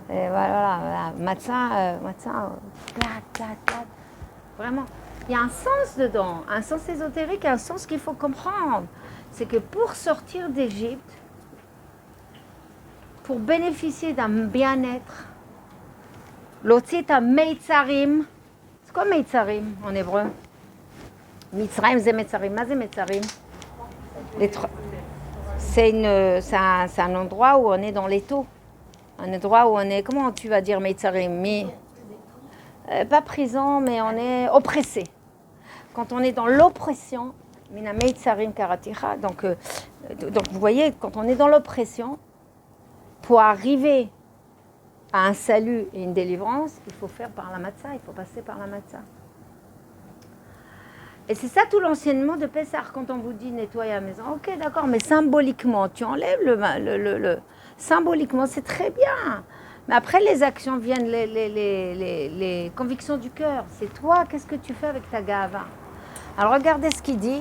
Et voilà. Matzah, plat. Vraiment. Il y a un sens dedans, un sens ésotérique, un sens qu'il faut comprendre. C'est que pour sortir d'Égypte, pour bénéficier d'un bien-être, l'autre un meitzarim. C'est quoi meitzarim en hébreu? Mitzrayim, c'est meitzarim. Ma c'est meitzarim? C'est un endroit où on est dans l'étau. Un endroit où on est, comment tu vas dire meitzarim? Pas prison, mais on est oppressé. Quand on est dans l'oppression, mina meitzarim karaticha. Donc vous voyez, quand on est dans l'oppression, pour arriver à un salut et une délivrance, il faut faire par la matzah, il faut passer par la matzah. Et c'est ça tout l'enseignement de Pessah, quand on vous dit nettoyer la maison. Ok, d'accord, mais symboliquement, tu enlèves le symboliquement, c'est très bien. Mais après, les actions viennent, les convictions du cœur. C'est toi, qu'est-ce que tu fais avec ta gava? Alors regardez ce qu'il dit.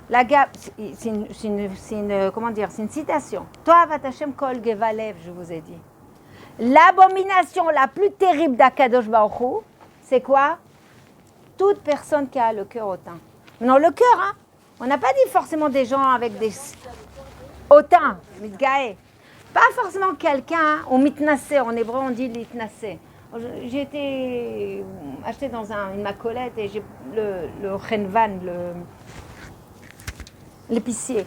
La gava, c'est une citation. Toi, Vatachem kol gevalev, je vous ai dit. L'abomination la plus terrible d'Akadosh Baruch Hu, c'est quoi? Toute personne qui a le cœur hautain. Non, le cœur, hein. On n'a pas dit forcément des gens avec des hautains, mitgaé. Pas forcément quelqu'un, ou mitnassé, en hébreu on dit litnassé. J'ai été acheté dans une macolette et j'ai le Renvan, l'épicier.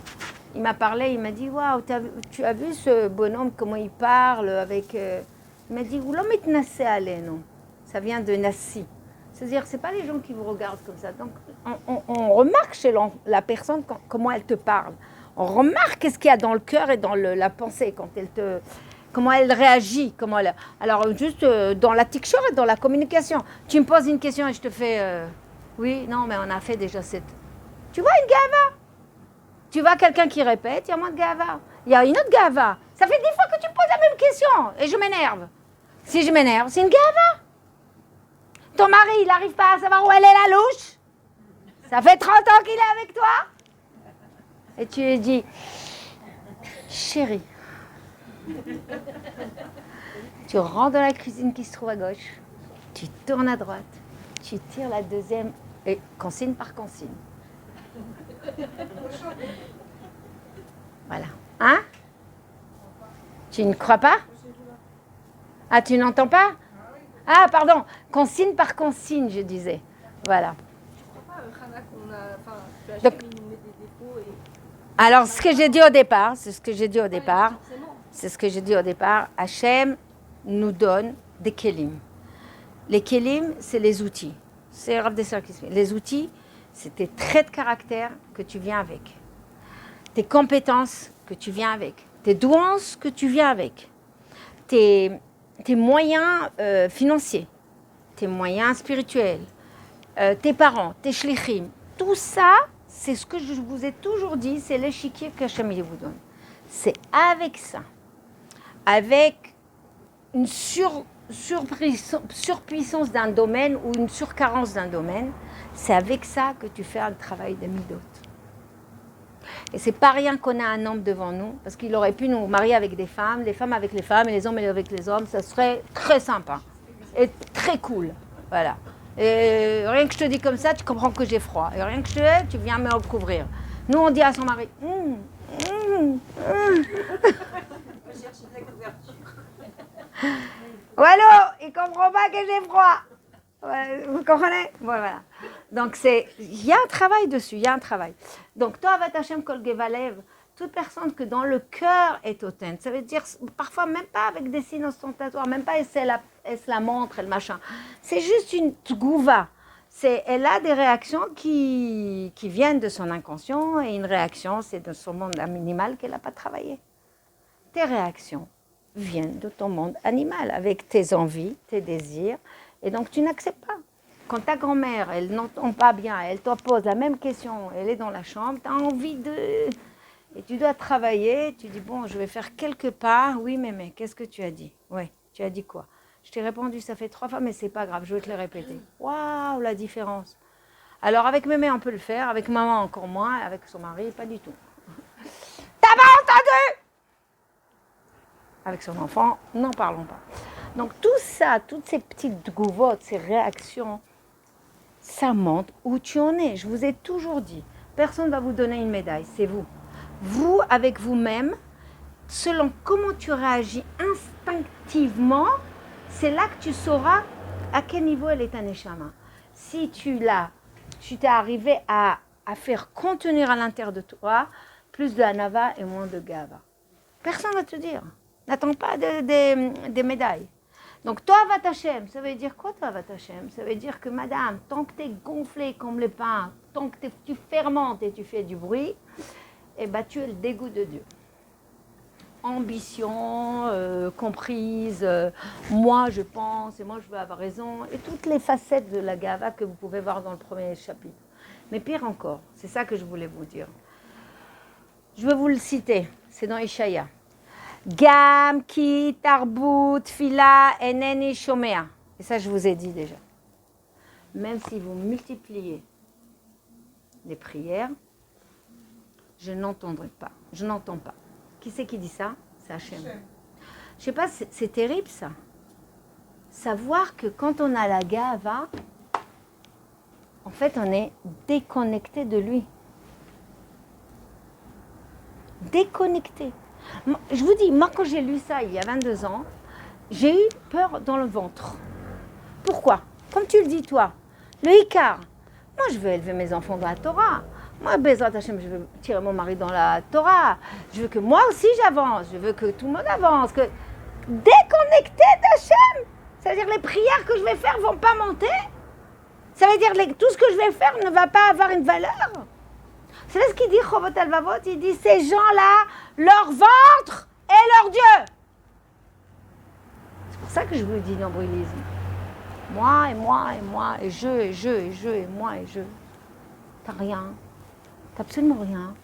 Il m'a parlé, il m'a dit, waouh, tu as vu ce bonhomme, comment il parle avec... Il m'a dit, l'homme est nassé allé, non? Ça vient de nassi. C'est-à-dire, ce n'est pas les gens qui vous regardent comme ça. Donc, on remarque chez la personne comment elle te parle. On remarque ce qu'il y a dans le cœur et dans la pensée, comment elle réagit. Alors, juste dans la tiksor et dans la communication. Tu me poses une question et je te fais, oui, non, mais on a fait déjà cette... Tu vois une gava? Tu vois quelqu'un qui répète, il y a moins de gava. Il y a une autre gava. Ça fait 10 fois que tu me poses la même question et je m'énerve. Si je m'énerve, c'est une gava. Ton mari, il n'arrive pas à savoir où elle est la louche. Ça fait 30 ans qu'il est avec toi. Et tu lui dis, chérie, tu rentres dans la cuisine qui se trouve à gauche, tu tournes à droite, tu tires la deuxième, et consigne par consigne. Voilà. Hein? Tu ne crois pas? Ah, tu n'entends pas? Ah, pardon. Consigne par consigne, je disais. Voilà. Donc, alors, ce que j'ai dit au départ, Hachem nous donne des kelim. Les kelim, c'est les outils. C'est Rav Dessler qui se fait. Les outils, c'est tes traits de caractère que tu viens avec, tes compétences que tu viens avec, tes douances que tu viens avec, tes moyens financiers, tes moyens spirituels, tes parents, tes shlichim. Tout ça, c'est ce que je vous ai toujours dit, c'est l'échiquier qu'Hachem vous donne. C'est avec ça, avec une surpuissance d'un domaine ou une surcarence d'un domaine, c'est avec ça que tu fais un travail de midot. Et c'est pas rien qu'on a un homme devant nous, parce qu'il aurait pu nous marier avec des femmes, les femmes avec les femmes et les hommes avec les hommes, ça serait très sympa et très cool. Voilà. Et rien que je te dis comme ça, tu comprends que j'ai froid. Et rien que je te dis, tu viens me recouvrir. Nous, on dit à son mari, Voilà, il comprend pas que j'ai froid. Vous comprenez? Voilà. Donc, il y a un travail dessus, il y a un travail. Donc, toi, Avat Hashem Kol Gevalev, toute personne que dans le cœur est hautaine, ça veut dire parfois même pas avec des signes ostentatoires, même pas elle se la montre, le machin. C'est juste une tgouva. Elle a des réactions qui viennent de son inconscient et une réaction, c'est de son monde animal qu'elle n'a pas travaillé. Tes réactions viennent de ton monde animal, avec tes envies, tes désirs, et donc tu n'acceptes pas. Quand ta grand-mère, elle n'entend pas bien, elle te pose la même question, elle est dans la chambre, tu as envie de... Et tu dois travailler, tu dis, bon, je vais faire quelques pas. Oui, mais qu'est-ce que tu as dit? Oui, tu as dit quoi? Je t'ai répondu, ça fait 3 fois, mais c'est pas grave, je vais te le répéter. Waouh, la différence. Alors, avec mémé, on peut le faire, avec maman, encore moins, avec son mari, pas du tout. T'as pas entendu? Avec son enfant, n'en parlons pas. Donc, tout ça, toutes ces petites gouvottes, ces réactions, ça montre où tu en es. Je vous ai toujours dit, personne ne va vous donner une médaille, c'est vous. Vous, avec vous-même, selon comment tu réagis instinctivement, c'est là que tu sauras à quel niveau elle est ta neshama. Si tu t'es arrivé à faire contenir à l'intérieur de toi plus de anava et moins de gava. Personne ne va te dire. N'attends pas des médailles. Donc, toi, va Hashem, ça veut dire quoi, toi, va Hashem? Ça veut dire que, madame, tant que tu es gonflé comme le pain, tant que tu fermentes et tu fais du bruit, eh ben, tu es le dégoût de Dieu. Ambition, comprise, moi je pense et moi je veux avoir raison, et toutes les facettes de la gava que vous pouvez voir dans le premier chapitre. Mais pire encore, c'est ça que je voulais vous dire. Je vais vous le citer, c'est dans Ishaïa. Gam ki tarbut fila eneni shomea. Et ça je vous ai dit déjà. Même si vous multipliez les prières, je n'entendrai pas. Je n'entends pas. Qui c'est qui dit ça? C'est Hachem. Je ne sais pas, c'est terrible ça. Savoir que quand on a la gava, en fait, on est déconnecté de lui. Déconnecté. Je vous dis, moi, quand j'ai lu ça il y a 22 ans, j'ai eu peur dans le ventre. Pourquoi? Comme tu le dis, toi, le Icar. Moi, je veux élever mes enfants dans la Torah. Moi, Bezrat Hashem, je veux tirer mon mari dans la Torah. Je veux que moi aussi j'avance. Je veux que tout le monde avance. Que... Déconnecté d'Hachem. Ça veut dire les prières que je vais faire ne vont pas monter. Ça veut dire tout ce que je vais faire ne va pas avoir une valeur. C'est là ce qu'il dit, Chovot Alvavot. Il dit, ces gens-là, leur ventre est leur Dieu. C'est pour ça que je vous dis nombrilisme. Moi, et moi, et moi, et je, et je, et je, et moi, et je. T'as rien. T'as absolument rien.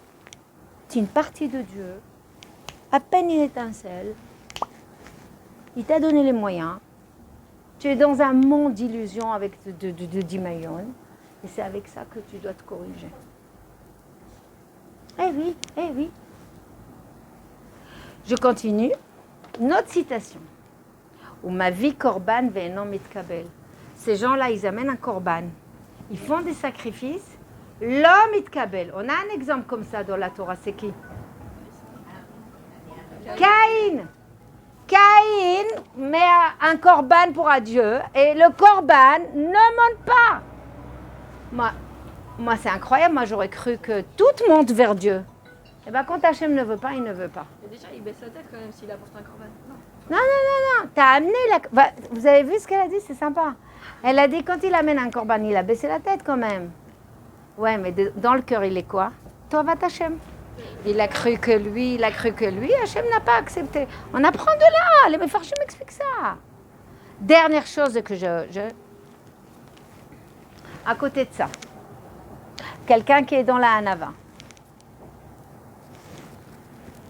Tu es une partie de Dieu. À peine une étincelle. Il t'a donné les moyens. Tu es dans un monde d'illusions avec de Dimayon. Et c'est avec ça que tu dois te corriger. Eh oui, eh oui. Je continue. Une autre citation. Où ma vie korban ve'enom mitkabel. Ces gens-là, ils amènent un korban. Ils font des sacrifices. L'homme mitkabel. On a un exemple comme ça dans la Torah. C'est qui? Caïn. Caïn met un korban pour Dieu. Et le korban ne monte pas. Moi, c'est incroyable. Moi, j'aurais cru que tout monte vers Dieu. Et bien, quand Hachem ne veut pas, il ne veut pas. Mais déjà, il baisse la tête quand même s'il apporte un corban. Non. T'as amené la... Vous avez vu ce qu'elle a dit? C'est sympa. Elle a dit, quand il amène un korban, il a baissé la tête quand même. Ouais, mais dans le cœur, il est quoi? Tovat Hachem. Il a cru que lui, Hachem n'a pas accepté. On apprend de là. Les Mefarshim m'expliquent ça. Dernière chose que à côté de ça, quelqu'un qui est dans la Hanava.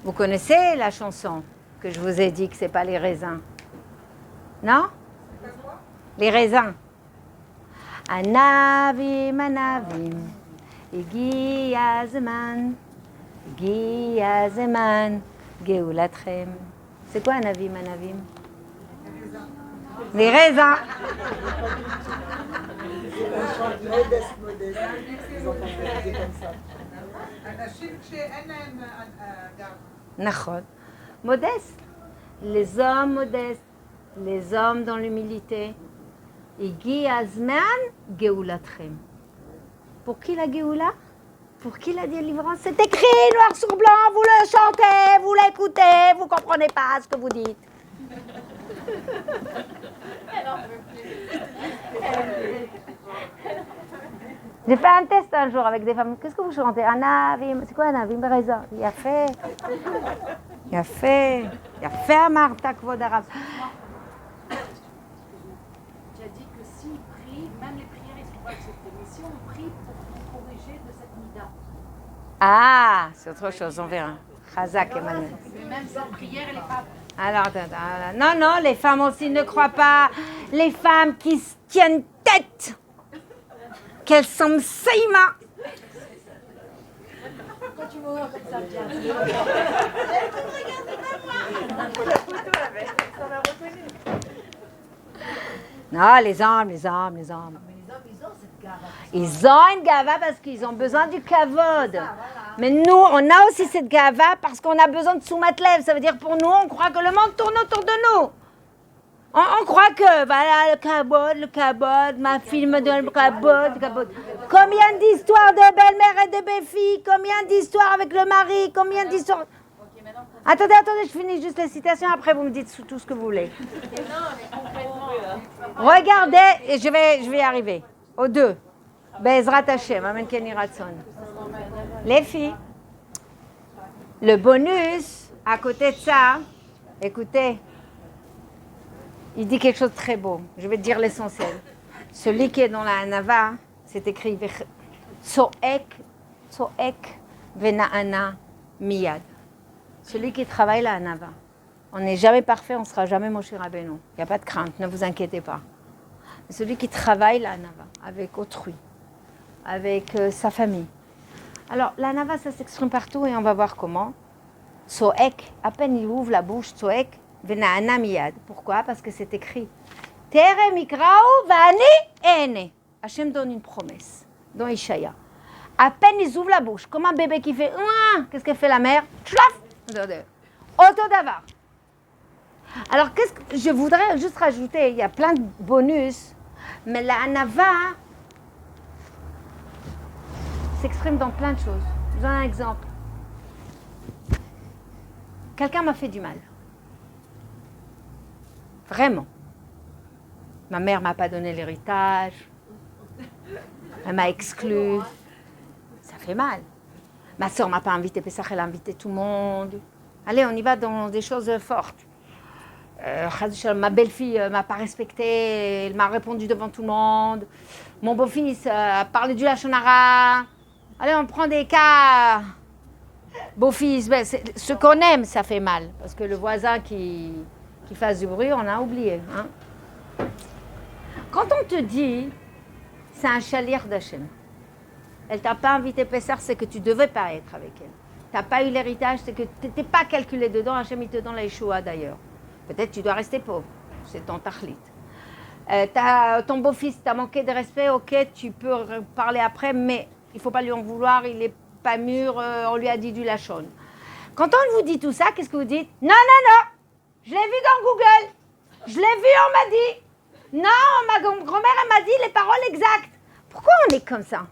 Vous connaissez la chanson que je vous ai dit que c'est pas les raisins? Non? Les raisins. Anavim, anavim, Igia zeman, Geulatchem. C'est quoi anavim, anavim? Les raisins. Nachon. Modeste. Les hommes modestes, les hommes dans l'humilité. Igi azman geulatchem. Pour qui la geoula? Pour qui la délivrance? C'est écrit noir sur blanc, vous le chantez, vous l'écoutez, vous ne comprenez pas ce que vous dites. J'ai fait un test un jour avec des femmes. Qu'est-ce que vous chantez? Anavim, c'est quoi Anavim Bereza? Il a fait Marta Kvod Arabe. Tu as dit que s'il prie, même les prières ne sont pas acceptées. Mais si on prie pour nous corriger de cette mida. Ah, c'est autre chose, on verra. Chazak, Emmanuel. Mais même sans prière, elle n'est pas. Alors, non, les femmes aussi ne croient pas. Les femmes qui se tiennent tête, qu'elles sont seima. Quand tu me vois comme ça, bien. Non, les hommes. Mais les hommes, ils ont cette gava. Ils ont une gava parce qu'ils ont besoin du kavod. Mais nous, on a aussi cette gava parce qu'on a besoin de soumatlev. Ça veut dire pour nous, on croit que le monde tourne autour de nous. On croit que, voilà, le kabod, ma fille me donne le kabod. Combien d'histoires de belle-mère et de belle-fille, combien d'histoires avec le mari, combien d'histoires... Attendez, je finis juste les citations, après vous me dites tout ce que vous voulez. Regardez, et je vais y arriver. Aux deux. Bezrat Hashem, Amen Keni Ratson. Les filles, le bonus, à côté de ça, écoutez, il dit quelque chose de très beau. Je vais te dire l'essentiel. Celui qui est dans la Hanava, c'est écrit Tsoek Vena'ana Miyad. Celui qui travaille la Hanava. On n'est jamais parfait, on ne sera jamais Moshe Rabbeinu. Il n'y a pas de crainte, ne vous inquiétez pas. Mais celui qui travaille la Hanava avec autrui, avec sa famille. Alors, la Hanava, ça s'exprime partout et on va voir comment. Tsoek, à peine il ouvre la bouche, Tsoek Vena'ana Miyad. Pourquoi? Parce que c'est écrit Tere Mikrao Vani Ene. Hachem donne une promesse dans Ishaïa. À peine ils ouvrent la bouche, comme un bébé qui fait qu'est-ce qu'elle fait la mère? Tchlaf. Auto d'avar. Alors, qu'est-ce que je voudrais juste rajouter? Il y a plein de bonus, mais la Hanava s'exprime dans plein de choses. Je vous donne un exemple. Quelqu'un m'a fait du mal. Vraiment. Ma mère ne m'a pas donné l'héritage. Elle m'a exclue. Ça fait mal. Ma soeur ne m'a pas invité, Pessah, elle a invité tout le monde. Allez, on y va dans des choses fortes. Ma belle-fille ne m'a pas respectée, elle m'a répondu devant tout le monde. Mon beau-fils a parlé du Lachon Hara. Allez, on prend des cas. Beau-fils, ce qu'on aime, ça fait mal. Parce que le voisin qui fasse du bruit, on a oublié. Hein. Quand on te dit, c'est un chalier d'Hachem. Elle t'a pas invité Pessah, c'est que tu devais pas être avec elle. Tu n'as pas eu l'héritage, c'est que tu n'étais pas calculé dedans. Hachem, il te donne la Yeshua d'ailleurs. Peut-être tu dois rester pauvre. C'est ton tachlit. Ton beau-fils t'a manqué de respect, ok, tu peux parler après, mais il ne faut pas lui en vouloir, il n'est pas mûr, on lui a dit du lachon. Quand on vous dit tout ça, qu'est-ce que vous dites? Non, je l'ai vu dans Google. Je l'ai vu, on m'a dit. Non, ma grand-mère, elle m'a dit les paroles exactes. Pourquoi on est comme ça?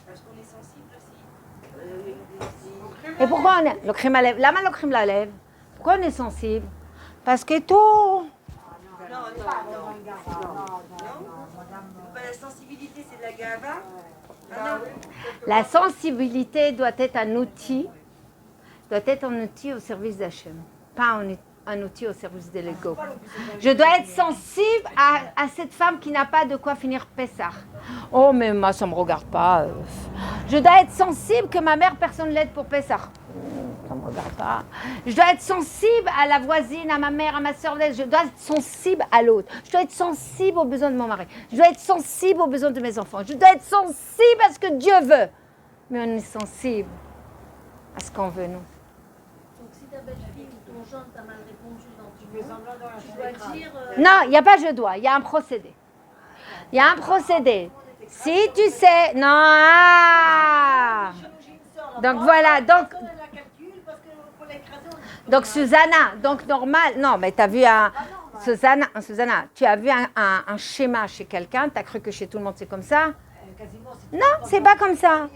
Parce qu'on est sensible aussi. Et pourquoi on est... L'okrim à lèvres. Lama l'okrim la lèvre. Pourquoi on est sensible? Parce que tout... Non. La sensibilité, c'est de la gava. La sensibilité doit être un outil au service d'Hachem, pas un outil au service de l'ego. Je dois être sensible à cette femme qui n'a pas de quoi finir Pessah. Oh, mais moi, ça ne me regarde pas. Je dois être sensible que ma mère, personne ne l'aide pour Pessah. Ça ne me regarde pas. Je dois être sensible à la voisine, à ma mère, à ma soeur. Je dois être sensible à l'autre. Je dois être sensible aux besoins de mon mari. Je dois être sensible aux besoins de mes enfants. Je dois être sensible à ce que Dieu veut. Mais on est sensible à ce qu'on veut, nous. Donc si ta belle-fille ou ton gendre t'a mal répondu tu dois dire... Non, il n'y a pas je dois, il y a un procédé. Il y a un procédé. Si tu sais... Non, donc voilà, donc Susanna, donc normal... Non, mais tu as vu un... Susanna, tu as vu un schéma chez quelqu'un, tu as cru que chez tout le monde c'est comme ça? Non, c'est pas comme ça.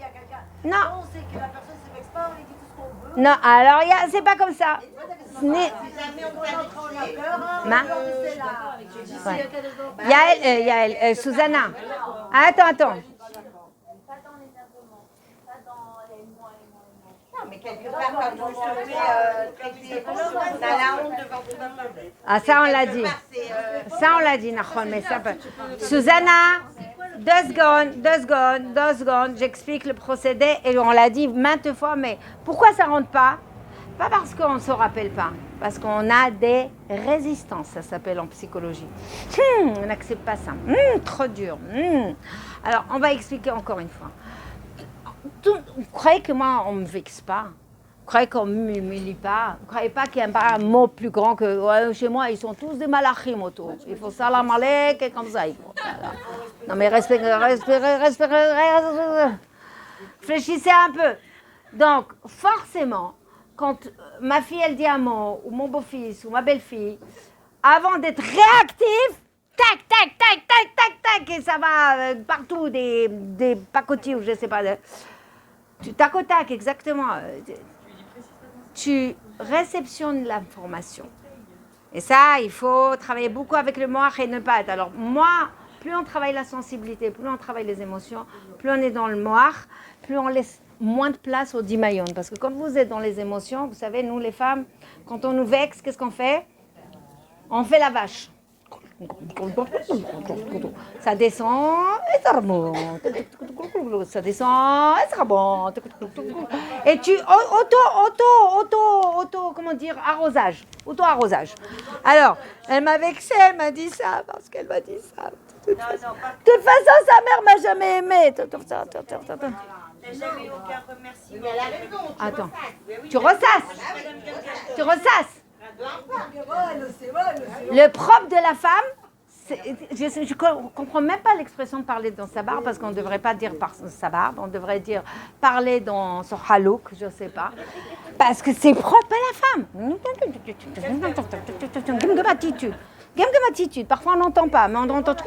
Non. On sait que la personne ne se vexe pas, on lui dit tout ce qu'on veut. Non, alors c'est pas comme ça. Ma? Yael, Susanna. Attends. Non, mais quelque part, quand on se fait t'as la honte devant tout le monde. Ah, ça, on l'a dit. Ça, on l'a dit, Nahon, mais ça peut... Susanna, 2 secondes, j'explique le procédé et on l'a dit maintes fois, mais pourquoi ça rentre pas? Pas parce qu'on ne se rappelle pas, parce qu'on a des résistances, ça s'appelle en psychologie. On n'accepte pas ça. Trop dur. Alors, on va expliquer encore une fois. Vous croyez que moi, on ne me vexe pas? Vous croyez qu'on ne m'humilie pas? Vous ne croyez pas qu'il y a un mot plus grand que ouais, chez moi, ils sont tous des malachim autour. Il faut salam alek et comme ça. Voilà. Non mais respirez. Réfléchissez un peu. Donc, forcément, quand ma fille, elle dit un mot, ou mon beau-fils, ou ma belle-fille, avant d'être réactif, tac, et ça va partout, des pacotilles, ou je ne sais pas. Tac au tac, exactement. Tu réceptionnes l'information. Et ça, il faut travailler beaucoup avec le moach et ne pas être. Alors, moi, plus on travaille la sensibilité, plus on travaille les émotions, plus on est dans le moach, plus on laisse moins de place au dimayon. Parce que quand vous êtes dans les émotions, vous savez, nous les femmes, quand on nous vexe, qu'est-ce qu'on fait? On fait la vache. Ça descend et ça remonte. Ça descend et ça remonte. Et tu comment dire, arrosage. Auto-arrosage. Alors, elle m'a vexée, elle m'a dit ça parce qu'elle m'a dit ça. De toute façon, sa mère m'a jamais aimée. T'as jamais eu aucun remerciement. Mais elle a raison. Attends. Tu ressasses. Le propre de la femme, je ne comprends même pas l'expression de parler dans sa barbe, parce qu'on ne devrait pas dire par sa barbe, on devrait dire parler dans son halouk, je ne sais pas, parce que c'est propre à la femme. Attitude. Parfois on n'entend pas, mais on entend tout.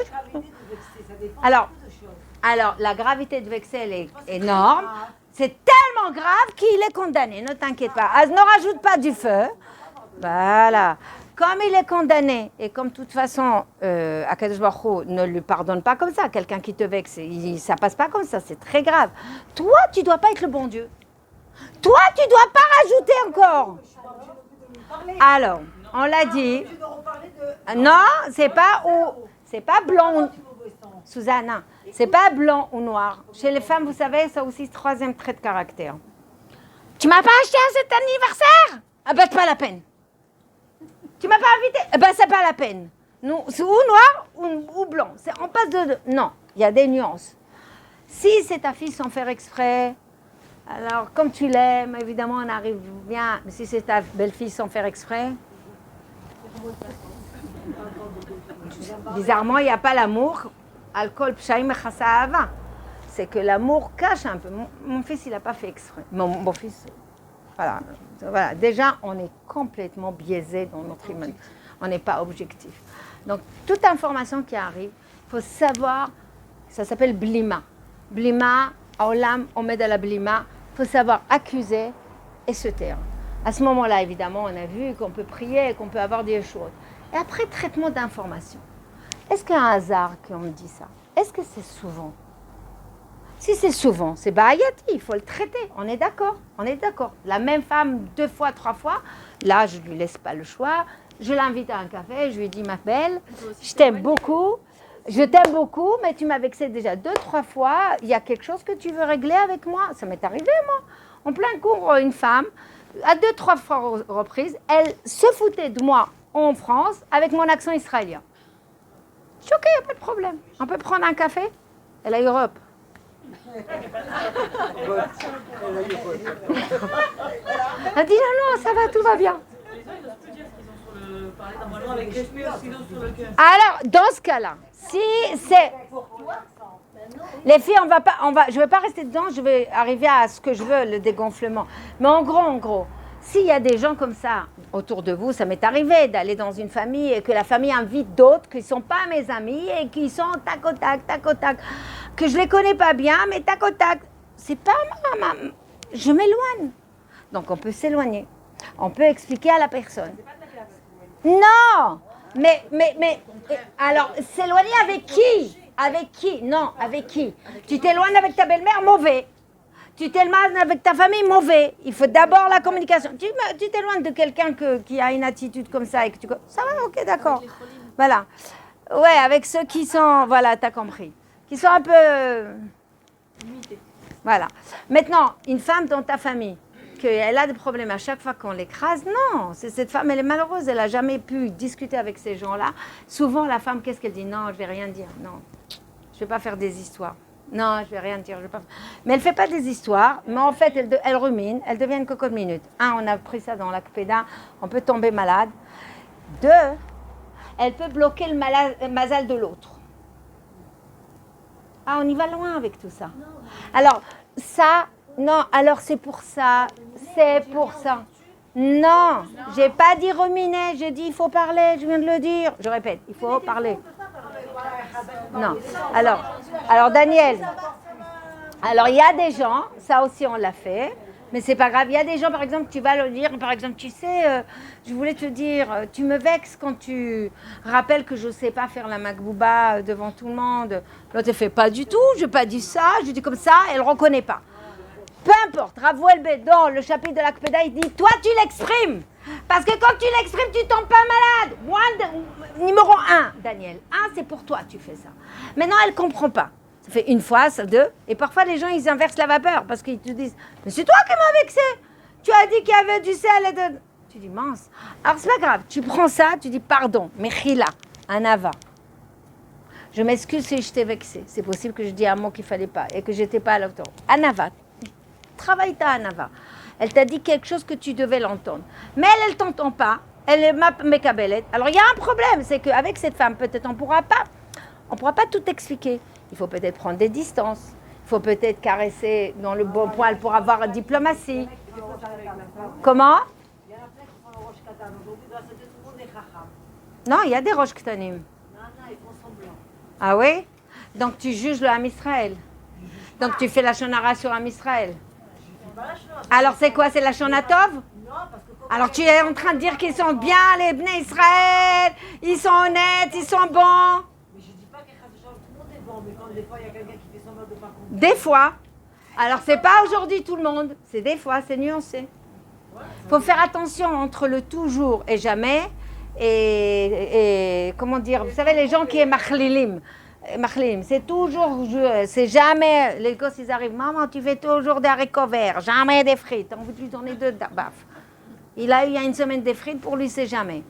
Alors, la gravité de vexer, elle est énorme. C'est tellement grave qu'il est condamné, ne t'inquiète pas. Ne rajoute pas du feu. Voilà. Comme il est condamné, et comme de toute façon, Akadosh Baruch Hu ne lui pardonne pas comme ça, quelqu'un qui te vexe, ça passe pas comme ça, c'est très grave. Toi, tu dois pas être le bon Dieu. Toi, tu dois pas rajouter encore. Alors, on l'a dit. Non, c'est pas blanc ou... Susanna, c'est pas blanc ou noir. Chez les femmes, vous savez, ça aussi, troisième trait de caractère. Tu m'as pas acheté à cet anniversaire? Ah ben, c'est pas la peine. Tu m'as pas invité? Eh ben, c'est pas la peine. Nous, c'est ou noir ou blanc. On passe de... Non, il y a des nuances. Si c'est ta fille sans faire exprès, alors comme tu l'aimes, évidemment, on arrive bien. Mais si c'est ta belle-fille sans faire exprès, bizarrement, il n'y a pas l'amour. Alcool, pshaim, chassaava. C'est que l'amour cache un peu. Mon fils, il n'a pas fait exprès. Mon fils... Voilà. Déjà, on est complètement biaisé dans notre humain. On n'est pas objectif. Donc, toute information qui arrive, il faut savoir, ça s'appelle blima. Blima, aolam, omed à la blima. Il faut savoir accuser et se taire. À ce moment-là, évidemment, on a vu qu'on peut prier et qu'on peut avoir des choses. Et après, traitement d'information. Est-ce qu'il y a un hasard qu'on me dit ça? Est-ce que c'est souvent? Si c'est souvent, c'est bahayati, il faut le traiter. On est d'accord. La même femme 2 fois, 3 fois, là, je ne lui laisse pas le choix. Je l'invite à un café, je lui dis, ma belle, je t'aime beaucoup, mais tu m'as vexé déjà 2, 3 fois. Il y a quelque chose que tu veux régler avec moi? Ça m'est arrivé, moi. En plein cours, une femme, à 2, 3 fois reprises, elle se foutait de moi en France avec mon accent israélien. Je suis OK, il n'y a pas de problème. On peut prendre un café? Elle a Europe. Elle dit non, ça va, tout va bien. Alors, dans ce cas-là, si c'est... Les filles, je ne vais pas rester dedans, je vais arriver à ce que je veux, le dégonflement. Mais en gros, s'il y a des gens comme ça autour de vous, ça m'est arrivé d'aller dans une famille et que la famille invite d'autres qui ne sont pas mes amis et qui sont tac au tac, que je ne les connais pas bien, mais tac au tac. C'est pas je m'éloigne. Donc on peut s'éloigner. On peut expliquer à la personne. Non, mais, alors, s'éloigner avec qui? Avec qui? Non, avec qui? Tu t'éloignes avec ta belle-mère, mauvais. Tu t'éloignes avec ta famille, mauvais. Il faut d'abord la communication. Tu t'éloignes de quelqu'un qui a une attitude comme ça et que tu... Ça va, ok, d'accord. Voilà. Ouais, avec ceux qui sont... Voilà, t'as compris. Qui sont un peu... Voilà. Maintenant, une femme dans ta famille, qu'elle a des problèmes à chaque fois qu'on l'écrase, non. Cette femme, elle est malheureuse. Elle n'a jamais pu discuter avec ces gens-là. Souvent, la femme, qu'est-ce qu'elle dit? Non, je ne vais rien dire. Non, je ne vais pas faire des histoires. Non, je ne vais rien dire. Je vais pas... Mais elle ne fait pas des histoires. Mais en fait, elle rumine. Elle devient une cocotte minute. Un, on a pris ça dans l'Akpeda. On peut tomber malade. Deux, elle peut bloquer le mazal de l'autre. Ah, on y va loin avec tout ça. Alors, ça, non, alors c'est pour ça. C'est pour ça. Non, j'ai pas dit ruminer, j'ai dit il faut parler, je viens de le dire. Je répète, il faut parler. Non, alors Daniel, alors il y a des gens, ça aussi on l'a fait, mais c'est pas grave. Il y a des gens, par exemple, tu vas le dire, par exemple, tu sais, je voulais te dire, tu me vexes quand tu rappelles que je sais pas faire la makbouba devant tout le monde. L'autre, elle fait pas du tout, je n'ai pas dit ça, je dis comme ça, elle reconnaît pas. Peu importe, Rav Welbe, dans le chapitre de l'Akpeda, il dit, toi tu l'exprimes. Parce que quand tu l'exprimes, tu tombes pas malade. Moi, numéro 1, Daniel. 1, c'est pour toi, tu fais ça. Maintenant, elle comprend pas. Ça fait une fois, ça, deux. Et parfois, les gens, ils inversent la vapeur. Parce qu'ils te disent, mais c'est toi qui m'as vexé. Tu as dit qu'il y avait du sel et de... Tu dis, mince. Alors, c'est pas grave. Tu prends ça, tu dis, pardon, mechila, anava. Je m'excuse si je t'ai vexé. C'est possible que je dis un mot qu'il fallait pas et que j'étais pas à l'auto. Anava. Travaille ta anava. Elle t'a dit quelque chose que tu devais l'entendre. Mais elle ne t'entend pas. Elle est mécabelette. Alors, il y a un problème. C'est qu'avec cette femme, peut-être on pourra pas tout expliquer. Il faut peut-être prendre des distances. Il faut peut-être caresser dans le bon poil pour avoir diplomatie. Comment? Non, il y a des roches ktanim. Ah oui? Donc, tu juges le Ham Israël. Donc, tu fais la shonara sur Ham Israël. Alors c'est quoi? C'est la Shonatov? Alors tu es en train de dire qu'ils sont bien, les Bnei Israël, ils sont honnêtes, ils sont bons. Mais je dis pas que tout le monde est bon, mais quand des fois il y a quelqu'un qui fait semblant de pas comprendre. Des fois. Alors c'est pas aujourd'hui tout le monde, c'est des fois, c'est nuancé. Il faut faire attention entre le toujours et jamais et comment dire, vous savez les gens qui est machlilim. Mahlim, c'est toujours, c'est jamais, les gosses ils arrivent, maman tu fais toujours des haricots verts, jamais des frites, on veut lui donner deux baf. Il a eu il y a une semaine des frites, pour lui c'est jamais.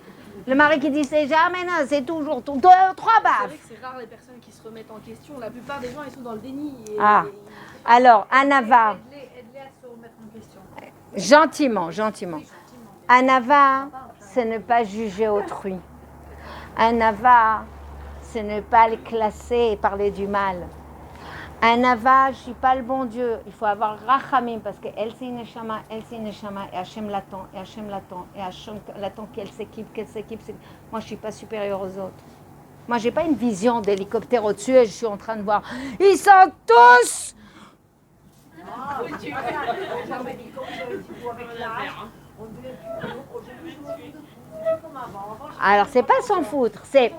Le mari qui dit c'est jamais, non, c'est toujours, deux, trois baffes. C'est vrai que c'est rare les personnes qui se remettent en question, la plupart des gens ils sont dans le déni. Alors, Anava. Aide-les à se remettre en question. Gentiment. Anava, c'est ne pas juger autrui. Anava, c'est ne pas le classer et parler du mal. Un ava, je ne suis pas le bon Dieu. Il faut avoir rachamim parce qu'elle c'est une neshama, et Hachem l'attend, et Hachem l'attend qu'elle s'équipe. Moi, je ne suis pas supérieure aux autres. Moi, je n'ai pas une vision d'hélicoptère au-dessus et je suis en train de voir. Ils sont tous... Alors, c'est pas s'en foutre, c'est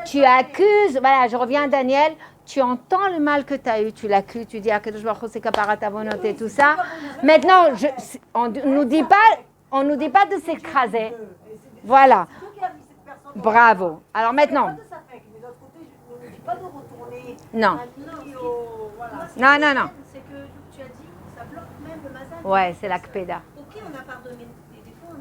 tu accuses, voilà, je reviens à Daniel, tu entends le mal que tu as eu, tu l'accuses, tu dis ah que je vois c'est caparat ta volonté et tout ça. Maintenant, on nous dit pas de s'écraser. Voilà. Bravo. Alors maintenant. Non. Non. C'est que tu as dit, ça bloque même le mazal. Ouais, c'est l'Akpeda. Ok, on a pardonné, mais des fois,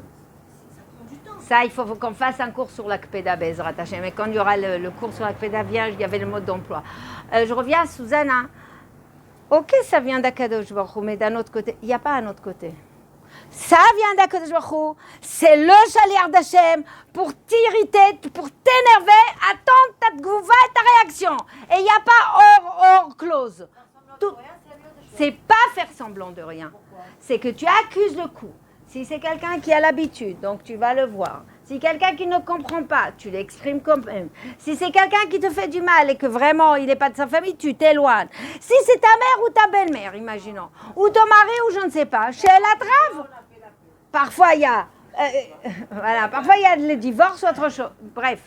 ça prend du temps. Ça, il faut qu'on fasse un cours sur l'Akpeda, Bezrat Hashem. Mais quand il y aura le cours sur l'Akpeda, il y avait le mode d'emploi. Je reviens à Susanna. Ok, ça vient d'Akadosh Baruch Hu, mais d'un autre côté, il n'y a pas un autre côté. Ça vient d'Akadosh Baruch Hu, c'est le chaliar d'Hachem pour t'irriter, pour t'énerver, attendre ta gouva et ta réaction. Et il n'y a pas hors clause. C'est pas faire semblant de rien. C'est que tu accuses le coup. Si c'est quelqu'un qui a l'habitude, donc tu vas le voir. Si quelqu'un qui ne comprend pas, tu l'exprimes comme même. Si c'est quelqu'un qui te fait du mal et que vraiment il n'est pas de sa famille, tu t'éloignes. Si c'est ta mère ou ta belle-mère, imaginons, ou ton mari ou je ne sais pas, chez la trave. Parfois il y a Voilà, parfois il y a le divorce ou autre chose. Bref,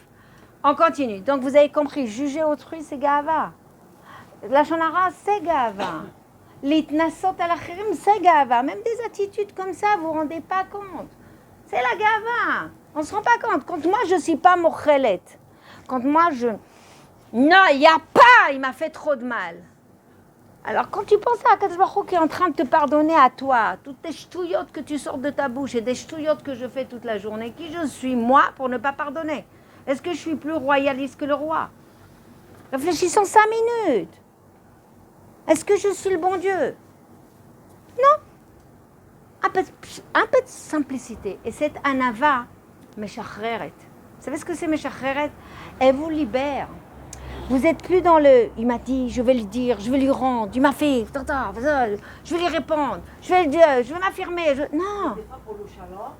on continue. Donc vous avez compris, juger autrui, c'est gava. La shonara, c'est gava. L'itnasot al achirim, c'est gava. Même des attitudes comme ça, vous ne vous rendez pas compte. C'est la gava. On ne se rend pas compte. Quand moi, je ne suis pas mochelet. Quand moi, je... Non, il n'y a pas, il m'a fait trop de mal. Alors, quand tu penses à Akadosh Baruch Hu qui est en train de te pardonner à toi, toutes tes ch'touillottes que tu sors de ta bouche et des ch'touillottes que je fais toute la journée, qui je suis, moi, pour ne pas pardonner? Est-ce que je suis plus royaliste que le roi? Réfléchissons 5 minutes. Est-ce que je suis le bon Dieu? Non. Un peu de simplicité. Et cette anava, meshachreret. Vous savez ce que c'est meshachreret? Elle vous libère. Vous n'êtes plus dans le... Il m'a dit, je vais le dire, je vais lui rendre. Il m'a fait, je vais lui répondre. Je vais le dire, je vais m'affirmer. Non. Des fois, pour le chaleur,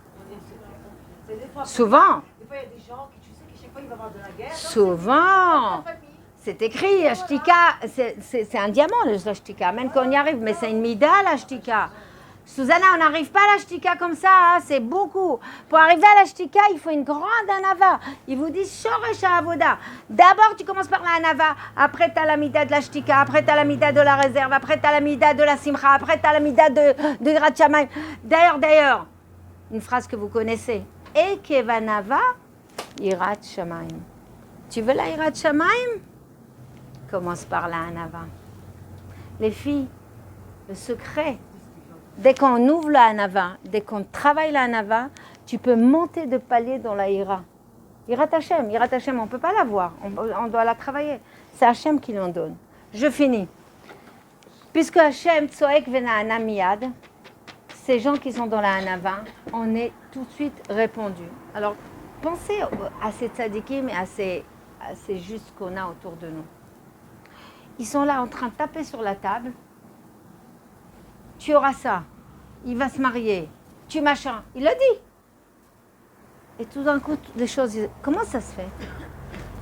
c'est des fois... Souvent. Des fois, il y a des gens qui, tu sais, que chaque fois, il va y avoir de la guerre. Souvent. C'est écrit, Ashtika, c'est un diamant, l'Ashtika, même quand on y arrive, mais c'est une mida, l'Ashtika. Susanna, on n'arrive pas à l'Ashtika comme ça, hein, c'est beaucoup. Pour arriver à l'Ashtika, il faut une grande anava. Ils vous disent Shoresh Avoda. D'abord, tu commences par la anava, après tu as la mida de l'Ashtika, après tu as la mida de la réserve, après tu as la mida de la simcha, après tu as la mida de Yirat Shamayim. D'ailleurs, une phrase que vous connaissez. Ekevanava, Yirat Shamayim. Tu veux la Yirat Shamayim? Commence par la Hanava. Les filles, le secret, dès qu'on ouvre la Hanava, dès qu'on travaille la Hanava, tu peux monter de palier dans la Hira. Hirat Hashem, on ne peut pas la voir, on doit la travailler. C'est Hashem qui l'en donne. Je finis. Puisque Hashem, Tsoek Venahana Miyad, ces gens qui sont dans la Hanava, on est tout de suite répondu. Alors, pensez à ces tzadikim et à ces justes qu'on a autour de nous. Ils sont là en train de taper sur la table. Tu auras ça. Il va se marier. Tu machin. Il l'a dit. Et tout d'un coup, les choses... Comment ça se fait?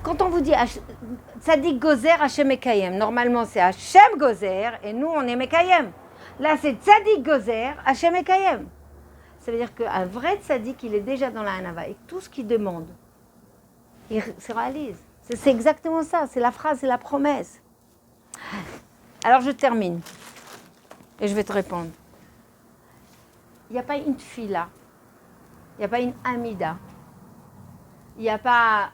Quand on vous dit Tzadik Gozer, Hashem Mekayem. Normalement, c'est Hashem Gozer et nous, on est Mekayem. Là, c'est Tzadik Gozer, Hashem Mekayem. Ça veut dire qu'un vrai Tzadik, il est déjà dans la Hanava. Et tout ce qu'il demande, il se réalise. C'est exactement ça. C'est la phrase, c'est la promesse. Alors je termine et je vais te répondre. Il n'y a pas une fila, il n'y a pas une amida, il n'y a pas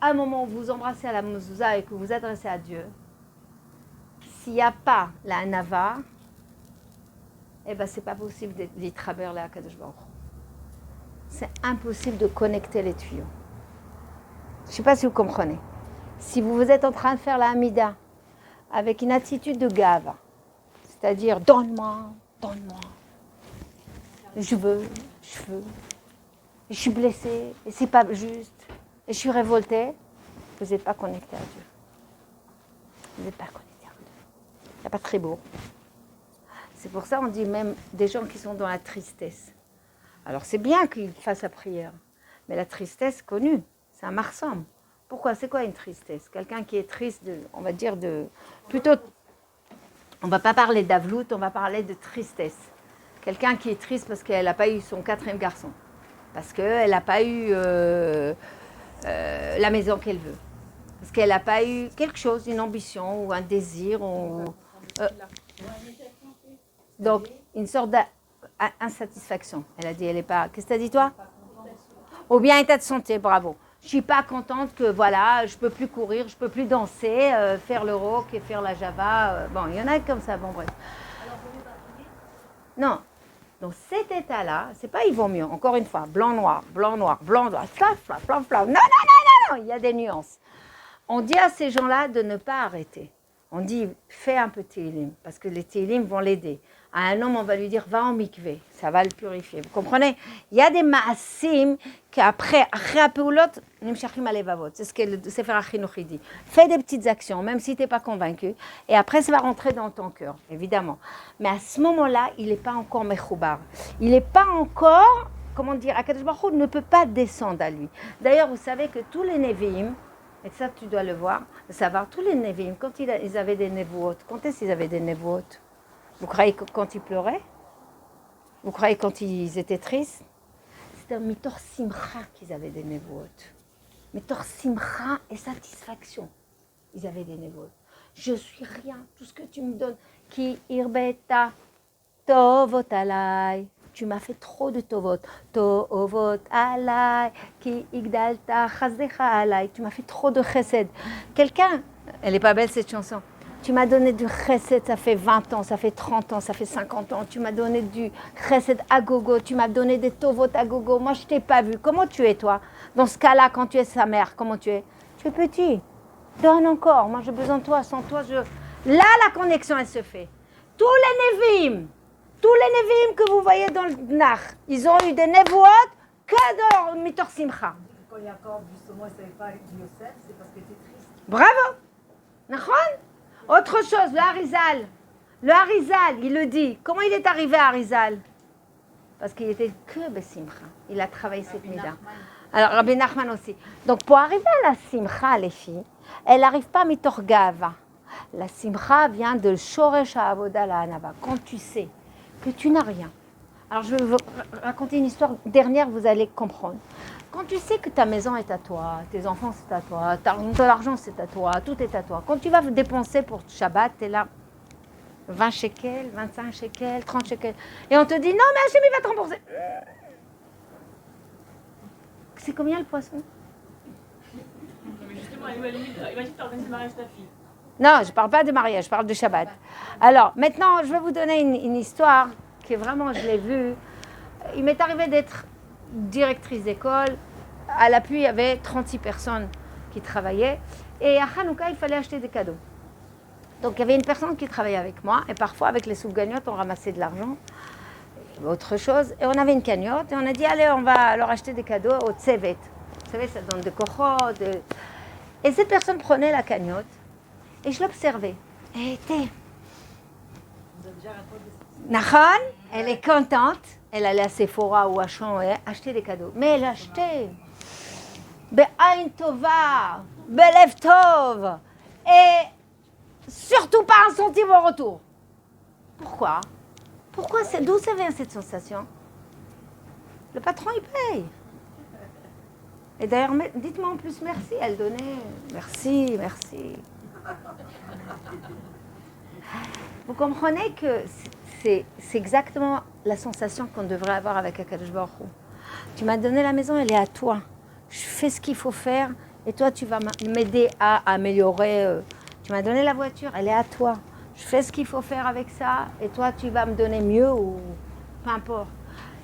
un moment où vous embrassez à la mezouza et que vous vous adressez à Dieu. S'il n'y a pas la hanava, eh ben c'est pas possible d'y traverser la Kadosh Baruch Hu. C'est impossible de connecter les tuyaux. Je ne sais pas si vous comprenez. Si vous êtes en train de faire la amida avec une attitude de gave, c'est-à-dire donne-moi, je veux, je suis blessée, et c'est pas juste, et je suis révoltée, vous n'êtes pas connecté à Dieu. Vous n'êtes pas connecté à Dieu. Il n'y a pas très beau. C'est pour ça qu'on dit même des gens qui sont dans la tristesse. Alors c'est bien qu'ils fassent la prière, mais la tristesse connue, c'est un marsam. Pourquoi? C'est quoi une tristesse? Quelqu'un qui est triste, on va dire plutôt, on ne va pas parler d'avlout, on va parler de tristesse. Quelqu'un qui est triste parce qu'elle n'a pas eu son 4e garçon, parce qu'elle n'a pas eu la maison qu'elle veut, parce qu'elle n'a pas eu quelque chose, une ambition ou un désir. Donc, une sorte d'insatisfaction. Elle a dit, elle n'est pas... Qu'est-ce que tu as dit toi? Ou bien état de santé, bravo. Je ne suis pas contente que, voilà, je ne peux plus courir, je ne peux plus danser, faire le rock et faire la java. Bon, il y en a comme ça, bon, bref. Non. Donc, cet état-là, c'est pas ils vont mieux. Encore une fois, blanc, noir, flaf, non, il y a des nuances. On dit à ces gens-là de ne pas arrêter. On dit, fais un peu télim, parce que les télim vont l'aider. À un homme, on va lui dire, va en mikvé, ça va le purifier. Vous comprenez? Il y a des maasim qu'après, apéoulot, nimshachim alevavot. C'est ce que le Sefer HaChinuch dit. Fais des petites actions, même si tu n'es pas convaincu, et après, ça va rentrer dans ton cœur, évidemment. Mais à ce moment-là, il n'est pas encore mechoubar. Il n'est pas encore, comment dire, Akadosh Baruch Hu ne peut pas descendre à lui. D'ailleurs, vous savez que tous les Nevi'im, et ça, tu dois le savoir, tous les Nevi'im, quand ils avaient des Nevuot, quand est-ce qu'ils avaient des Nevuot? Vous croyez quand ils pleuraient? Vous croyez quand ils étaient tristes? c'était mitor simcha qu'ils avaient des névoot. Mitor simcha et satisfaction. Ils avaient des névoot. Je suis rien, tout ce que tu me donnes. Ki irbeta tovot alay. Tu m'as fait trop de tovot. Tovot alay. Ki igdalta chazdecha alay. Tu m'as fait trop de chesed. Quelqu'un, elle n'est pas belle cette chanson. Tu m'as donné du chesed, ça fait 20 ans, ça fait 30 ans, ça fait 50 ans. Tu m'as donné du chesed à gogo, tu m'as donné des tovot à gogo. Moi, je ne t'ai pas vu. Comment tu es, toi? Dans ce cas-là, quand tu es sa mère, comment tu es? Tu es petit. Donne encore. Moi, j'ai besoin de toi. Sans toi, Là, la connexion, elle se fait. Tous les Nevi'im que vous voyez dans le Nach, ils ont eu des Nevuot que dans Mitor Simcha. Quand Jacob, justement, il ne savait pas avec Yosef, c'est parce qu'il était triste. Bravo. Nachon. Autre chose, le Harizal. Le Harizal, il le dit. Comment il est arrivé à Harizal? Parce qu'il était que Besimcha. Il a travaillé cette mida. Alors, Rabbi Nachman aussi. Donc, pour arriver à la Simcha, les filles, elle n'arrive pas mitor Gava. La Simcha vient de Shoresh Avoda la Hanava. Quand tu sais que tu n'as rien. Alors, je vais vous raconter une histoire dernière, vous allez comprendre. Quand tu sais que ta maison est à toi, tes enfants c'est à toi, ton argent c'est à toi, tout est à toi. Quand tu vas dépenser pour Shabbat, tu es là, 20 shekels, 25 shekels, 30 shekels. Et on te dit, non mais Hachem il va te rembourser. C'est combien le poisson? Mais justement, imagine que tu organises le mariage de ta fille. Non, je ne parle pas de mariage, je parle de Shabbat. Alors, maintenant, je vais vous donner une histoire qui est vraiment, je l'ai vue. Il m'est arrivé d'être directrice d'école. À l'appui, il y avait 36 personnes qui travaillaient. Et à Hanouka, il fallait acheter des cadeaux. Donc, il y avait une personne qui travaillait avec moi. Et parfois, avec les sous-gagnottes, on ramassait de l'argent. Autre chose. Et on avait une cagnotte. Et on a dit, allez, on va leur acheter des cadeaux au Tsevet. Vous savez, ça donne des kochot. Et cette personne prenait la cagnotte. Et je l'observais. Elle était... Nachon, elle est contente. Elle allait à Sephora ou à Champ et acheter des cadeaux. Mais elle achetait Be'ain Tova, Belev Tov. Et surtout pas un centime au retour. Pourquoi? D'où ça vient cette sensation? Le patron, il paye. Et d'ailleurs, dites-moi en plus merci. Elle donnait merci. Vous comprenez que c'est exactement la sensation qu'on devrait avoir avec Akadosh Baruch Hu. Tu m'as donné la maison, elle est à toi. Je fais ce qu'il faut faire et toi, tu vas m'aider à améliorer. Tu m'as donné la voiture, elle est à toi. Je fais ce qu'il faut faire avec ça et toi, tu vas me donner mieux ou peu importe.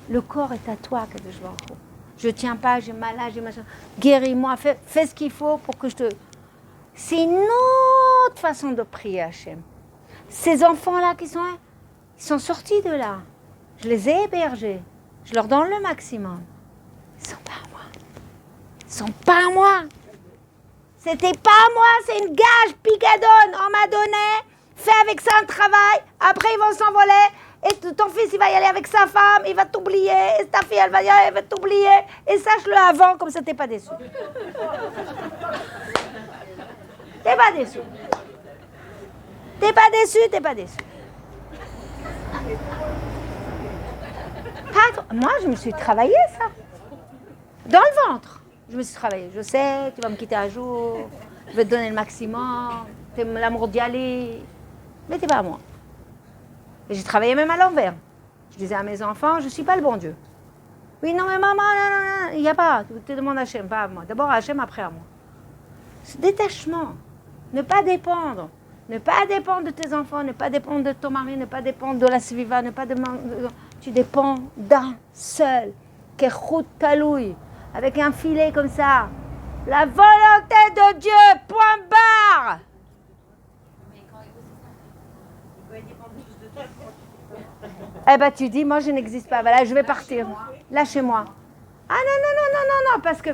Le corps est à toi, Akadosh Baruch Hu. Je ne tiens pas, j'ai mal là, j'ai machin. Guéris-moi, fais ce qu'il faut pour que je te... C'est une autre façon de prier Hachem. Ces enfants-là ils sont sortis de là. Je les ai hébergés. Je leur donne le maximum. Ils ne sont pas à moi. Ils ne sont pas à moi. C'était pas à moi, c'est une gage picadone. On m'a donné, fais avec ça un travail. Après, ils vont s'envoler. Et ton fils, il va y aller avec sa femme, il va t'oublier. Et ta fille, elle va y aller, elle va t'oublier. Et sache-le avant, comme ça, t'es pas déçu. T'es pas déçu. T'es pas déçu. Moi, je me suis travaillé ça. Dans le ventre. Je me suis travaillé. Je sais, tu vas me quitter un jour. Je vais te donner le maximum. T'es l'amour d'y aller. Mais t'es pas à moi. Et j'ai travaillé même à l'envers. Je disais à mes enfants, je ne suis pas le bon Dieu. Oui, non, mais maman, non, il n'y a pas. Tu demandes à Hachem, pas à moi. D'abord à Hachem, après à moi. Ce détachement. Ne pas dépendre. Ne pas dépendre de tes enfants, ne pas dépendre de ton mari, ne pas dépendre de la Sviva, ne pas dépendre... Tu dépends d'un seul. Kechut Taloui. Avec un filet comme ça. La volonté de Dieu, point barre. Eh bien, tu dis, moi, je n'existe pas. Voilà, je vais partir. Lâchez-moi. Ah non, parce que...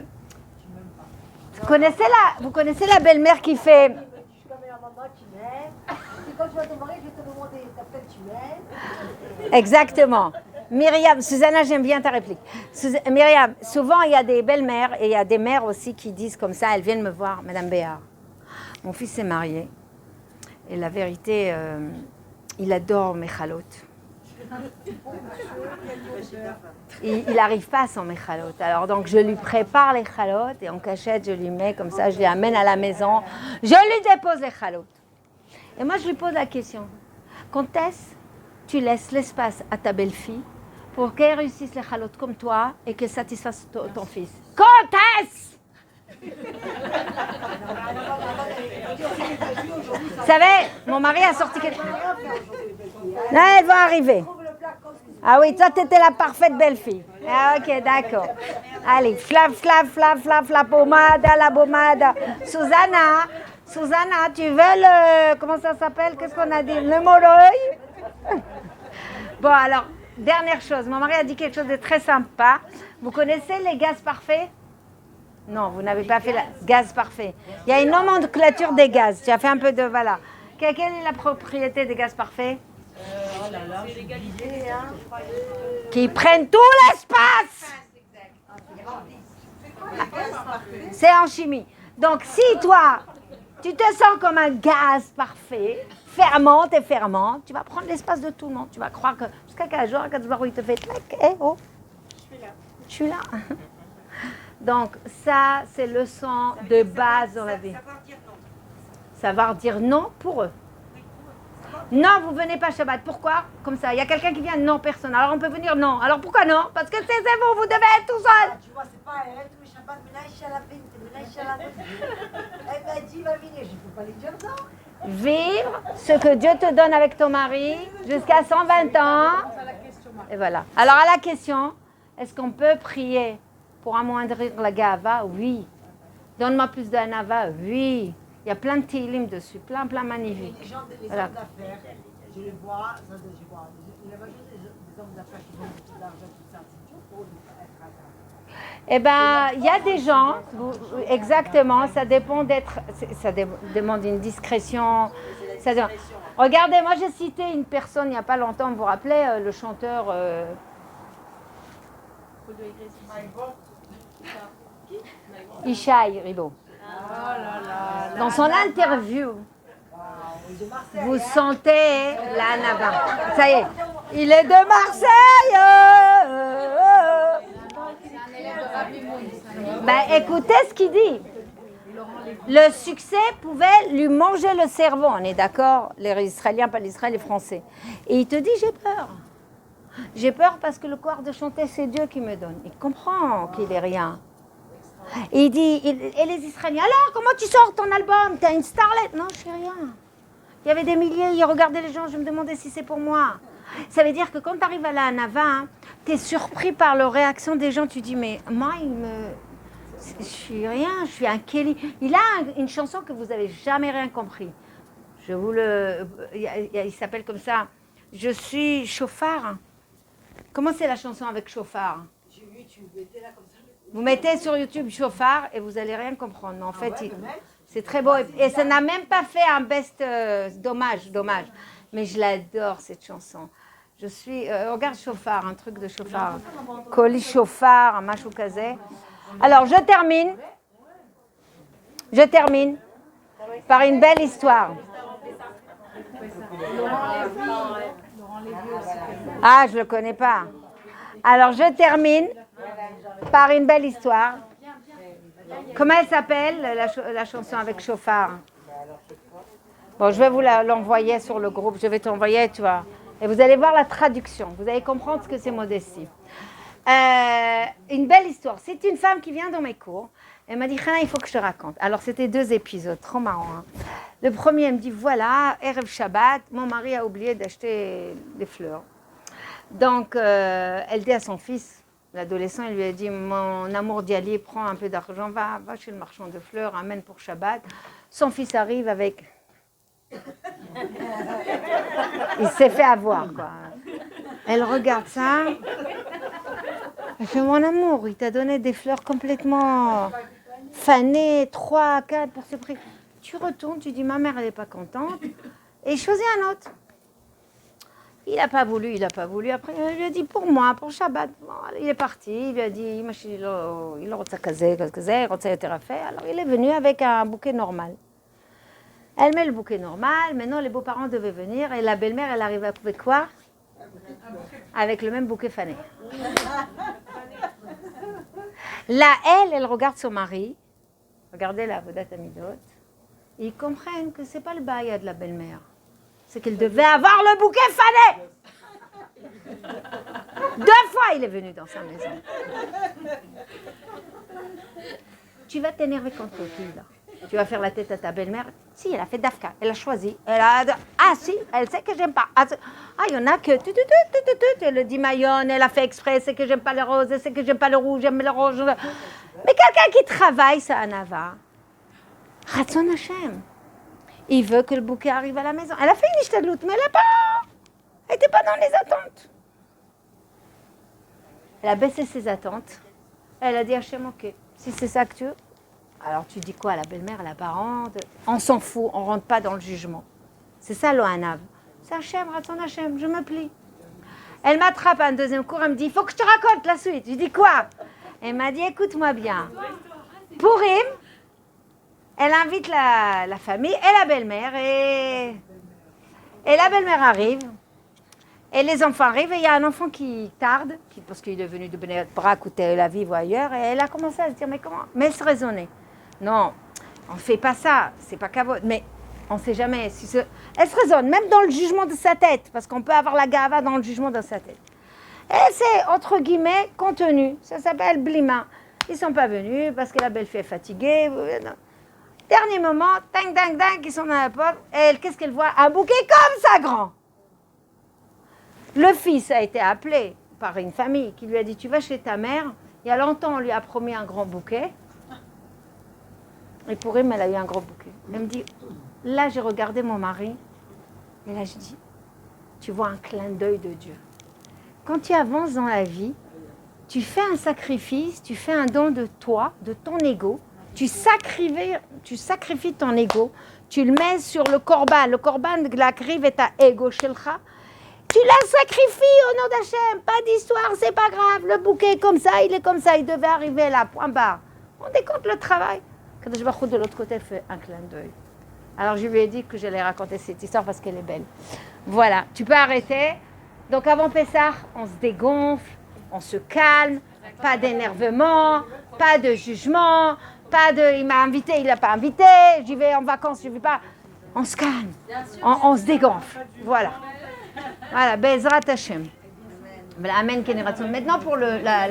Vous connaissez la belle-mère qui fait... Je suis comme la maman, tu m'aimes. Et quand tu vas te marier, je vais te demander, t'appelles, tu m'aimes. Exactement. Myriam, Susanna, j'aime bien ta réplique. Myriam, souvent, il y a des belles-mères et il y a des mères aussi qui disent comme ça, elles viennent me voir, Madame Béard. Mon fils s'est marié. Et la vérité, il adore mes chalotes. Il n'arrive pas sans mes chalotes. Alors donc je lui prépare les chalotes et en cachette je lui mets comme ça, je lui amène à la maison, je lui dépose les chalotes. Et moi je lui pose la question, quand est-ce tu laisses l'espace à ta belle-fille pour qu'elle réussisse les chalotes comme toi et qu'elle satisfasse ton fils? Quand est-ce? Vous savez, mon mari a sorti quelque chose. Là, elles vont arriver. Ah oui, toi, tu étais la parfaite belle-fille. Ah, ok, d'accord. Allez, flap, flap, flap, flap, la pommade. Susanna, tu veux le... Comment ça s'appelle? Qu'est-ce qu'on a dit? Le molloy. Bon, alors, dernière chose. Mon mari a dit quelque chose de très sympa. Vous connaissez les gaz parfaits? Non, vous n'avez pas fait le gaz parfait. Il y a une nomenclature des gaz. Tu as fait un peu de... Voilà. Quelle est la propriété des gaz parfaits? C'est l'égalité. Qui prennent tout l'espace. C'est en chimie. Donc, si toi, tu te sens comme un gaz parfait, fermente, tu vas prendre l'espace de tout le monde. Tu vas croire que jusqu'à quel jour, il te fait tac, oh, je suis là. Donc, ça, c'est le leçon de base dans la vie. Savoir dire non pour eux. Non, vous venez pas Shabbat. Pourquoi? Comme ça, il y a quelqu'un qui vient, non, personne. Alors on peut venir, non. Alors pourquoi non? Parce que c'est vous devez être tout seul. Tu vois, c'est pas elle, tout Shabbat, elle m'a dit, va venir, je ne peux pas lui dire non. Vivre ce que Dieu te donne avec ton mari jusqu'à 120 ans. Et voilà. Alors à la question, est-ce qu'on peut prier pour amoindrir la gava? Oui. Donne-moi plus d'anava? Oui. Il y a plein de tilim dessus, plein magnifiques. Les gens, les Voilà. hommes d'affaires, je les vois, ça, je vois. La majorité des hommes d'affaires qui vendent beaucoup d'argent, tout ça, c'est toujours pour être à. Eh bien, il y a des gens, exactement, ça dépend d'être, ça demande une discrétion. Regardez, moi j'ai cité une personne il n'y a pas longtemps, vous vous rappelez, le chanteur... Ishaï Ribo. Dans son interview, vous sentez la nava. Ça y est, il est de Marseille. Ben, écoutez ce qu'il dit. Le succès pouvait lui manger le cerveau. On est d'accord, les Israéliens, pas les Israéliens, les Français. Et il te dit, j'ai peur. J'ai peur parce que le corps de chanter, c'est Dieu qui me donne. Il comprend qu'il est rien. Et il dit, et les Israéliens, alors comment tu sors ton album? T'es une starlette? Non, je suis rien. Il y avait des milliers, il regardait les gens, je me demandais si c'est pour moi. Ça veut dire que quand tu arrives à la Hanava, tu es surpris par la réaction des gens. Tu dis, mais moi, je suis rien, je suis un Kelly. Il a une chanson que vous n'avez jamais rien compris. Il s'appelle comme ça, je suis chauffard. Comment c'est la chanson avec chauffard? Vous mettez sur YouTube chauffard et vous n'allez rien comprendre. Mais en fait, c'est très beau. Et ça n'a même pas fait un best dommage. Mais je l'adore cette chanson. Je suis, regarde chauffard, un truc de chauffard. Colis chauffard, un machou kazé. Alors, je termine par une belle histoire. Ah, je le connais pas. Alors, je termine par une belle histoire. Comment elle s'appelle, la chanson avec chauffard? Bon, je vais vous l'envoyer sur le groupe. Je vais t'envoyer, tu vois. Et vous allez voir la traduction. Vous allez comprendre ce que c'est modestie. Une belle histoire. C'est une femme qui vient dans mes cours. Elle m'a dit, Chana, il faut que je te raconte. Alors, c'était 2 épisodes, trop marrant. Hein. Le premier, elle me dit, voilà, Erev Shabbat, mon mari a oublié d'acheter des fleurs. Donc, elle dit à son fils, l'adolescent, il lui a dit, mon amour d'Yali, prends un peu d'argent, va chez le marchand de fleurs, amène pour Shabbat. Son fils arrive avec... Il s'est fait avoir, quoi. Elle regarde ça. Elle fait, mon amour, il t'a donné des fleurs complètement fanées, 3, 4 pour ce prix. Tu retournes, tu dis, ma mère, elle n'est pas contente. Et choisis un autre. Il n'a pas voulu. Après, il lui a dit, pour moi, pour Shabbat. Bon, il est parti, il lui a dit, il a alors il est venu avec un bouquet normal. Elle met le bouquet normal, maintenant les beaux-parents devaient venir, et la belle-mère, elle arrive avec quoi? avec le même bouquet fané. Là, elle regarde son mari. Regardez la Avodat Hamidot. Ils comprennent que c'est pas le bail de la belle-mère. C'est qu'elle devait avoir le bouquet fané. 2 fois, il est venu dans sa maison. Tu vas t'énerver contre qui, là? Tu vas faire la tête à ta belle-mère? Si, elle a fait Dafka. Elle a choisi. Ah, si, elle sait que j'aime pas. Ah, il y en a que... Elle dit Mayonne, elle a fait exprès. C'est que j'aime pas le rose, c'est que j'aime pas le rouge, j'aime le rouge. Mais quelqu'un qui travaille, ça en a. Ratzon Hashem. Il veut que le bouquet arrive à la maison. Elle a fait une ishtadlout, mais elle n'était pas dans les attentes. Elle a baissé ses attentes. Elle a dit Hachem, ok, si c'est ça que tu veux. Alors tu dis quoi à la belle-mère, à la parente? On s'en fout, on ne rentre pas dans le jugement. C'est ça l'Ohanav. C'est Hachem, Ratzon Hachem, je me plie. Elle m'attrape à un deuxième cours, elle me dit, il faut que je te raconte la suite. Je dis quoi? Elle m'a dit, écoute-moi bien. Purim, elle invite la famille et la belle-mère. Et la belle-mère arrive. Et les enfants arrivent et il y a un enfant qui tarde, parce qu'il est venu de Bnei Brak ou Tel Aviv ou ailleurs, et elle a commencé à se dire, mais comment? Mais elle se raisonnait. Non, on ne fait pas ça, c'est pas kavod. Mais on ne sait jamais. Elle se raisonne, même dans le jugement de sa tête, parce qu'on peut avoir la gava dans le jugement de sa tête. Et c'est, entre guillemets, contenu. Ça s'appelle blima. Ils ne sont pas venus parce que la belle-fille est fatiguée. Dernier moment, ding, ding, ding, ils sont dans la porte. Et elle, qu'est-ce qu'elle voit? Un bouquet comme ça grand. Le fils a été appelé par une famille qui lui a dit, tu vas chez ta mère. Il y a longtemps, on lui a promis un grand bouquet. Et pour elle, elle a eu un grand bouquet. Elle me dit, là, j'ai regardé mon mari. Et là, je dis, tu vois un clin d'œil de Dieu. Quand tu avances dans la vie, tu fais un sacrifice, tu fais un don de toi, de ton ego. Tu sacrifies ton ego. Tu le mets sur le korban. Le korban de la kriv est à ego shelcha. Tu la sacrifies au nom d'Hachem. Pas d'histoire, c'est pas grave. Le bouquet est comme ça, il est comme ça. Il devait arriver là, point barre. On décompte le travail. Kadosh Baruch Hu de l'autre côté fait un clin d'œil. Alors je lui ai dit que j'allais raconter cette histoire parce qu'elle est belle. Voilà, tu peux arrêter. Donc avant Pessah, on se dégonfle, on se calme, pas d'énervement, pas de jugement, pas de il m'a invité, il n'a pas invité, j'y vais en vacances, je ne vais pas. On se calme, on se dégonfle. Voilà. Voilà, Bezrat Hashem. Amen. Maintenant pour la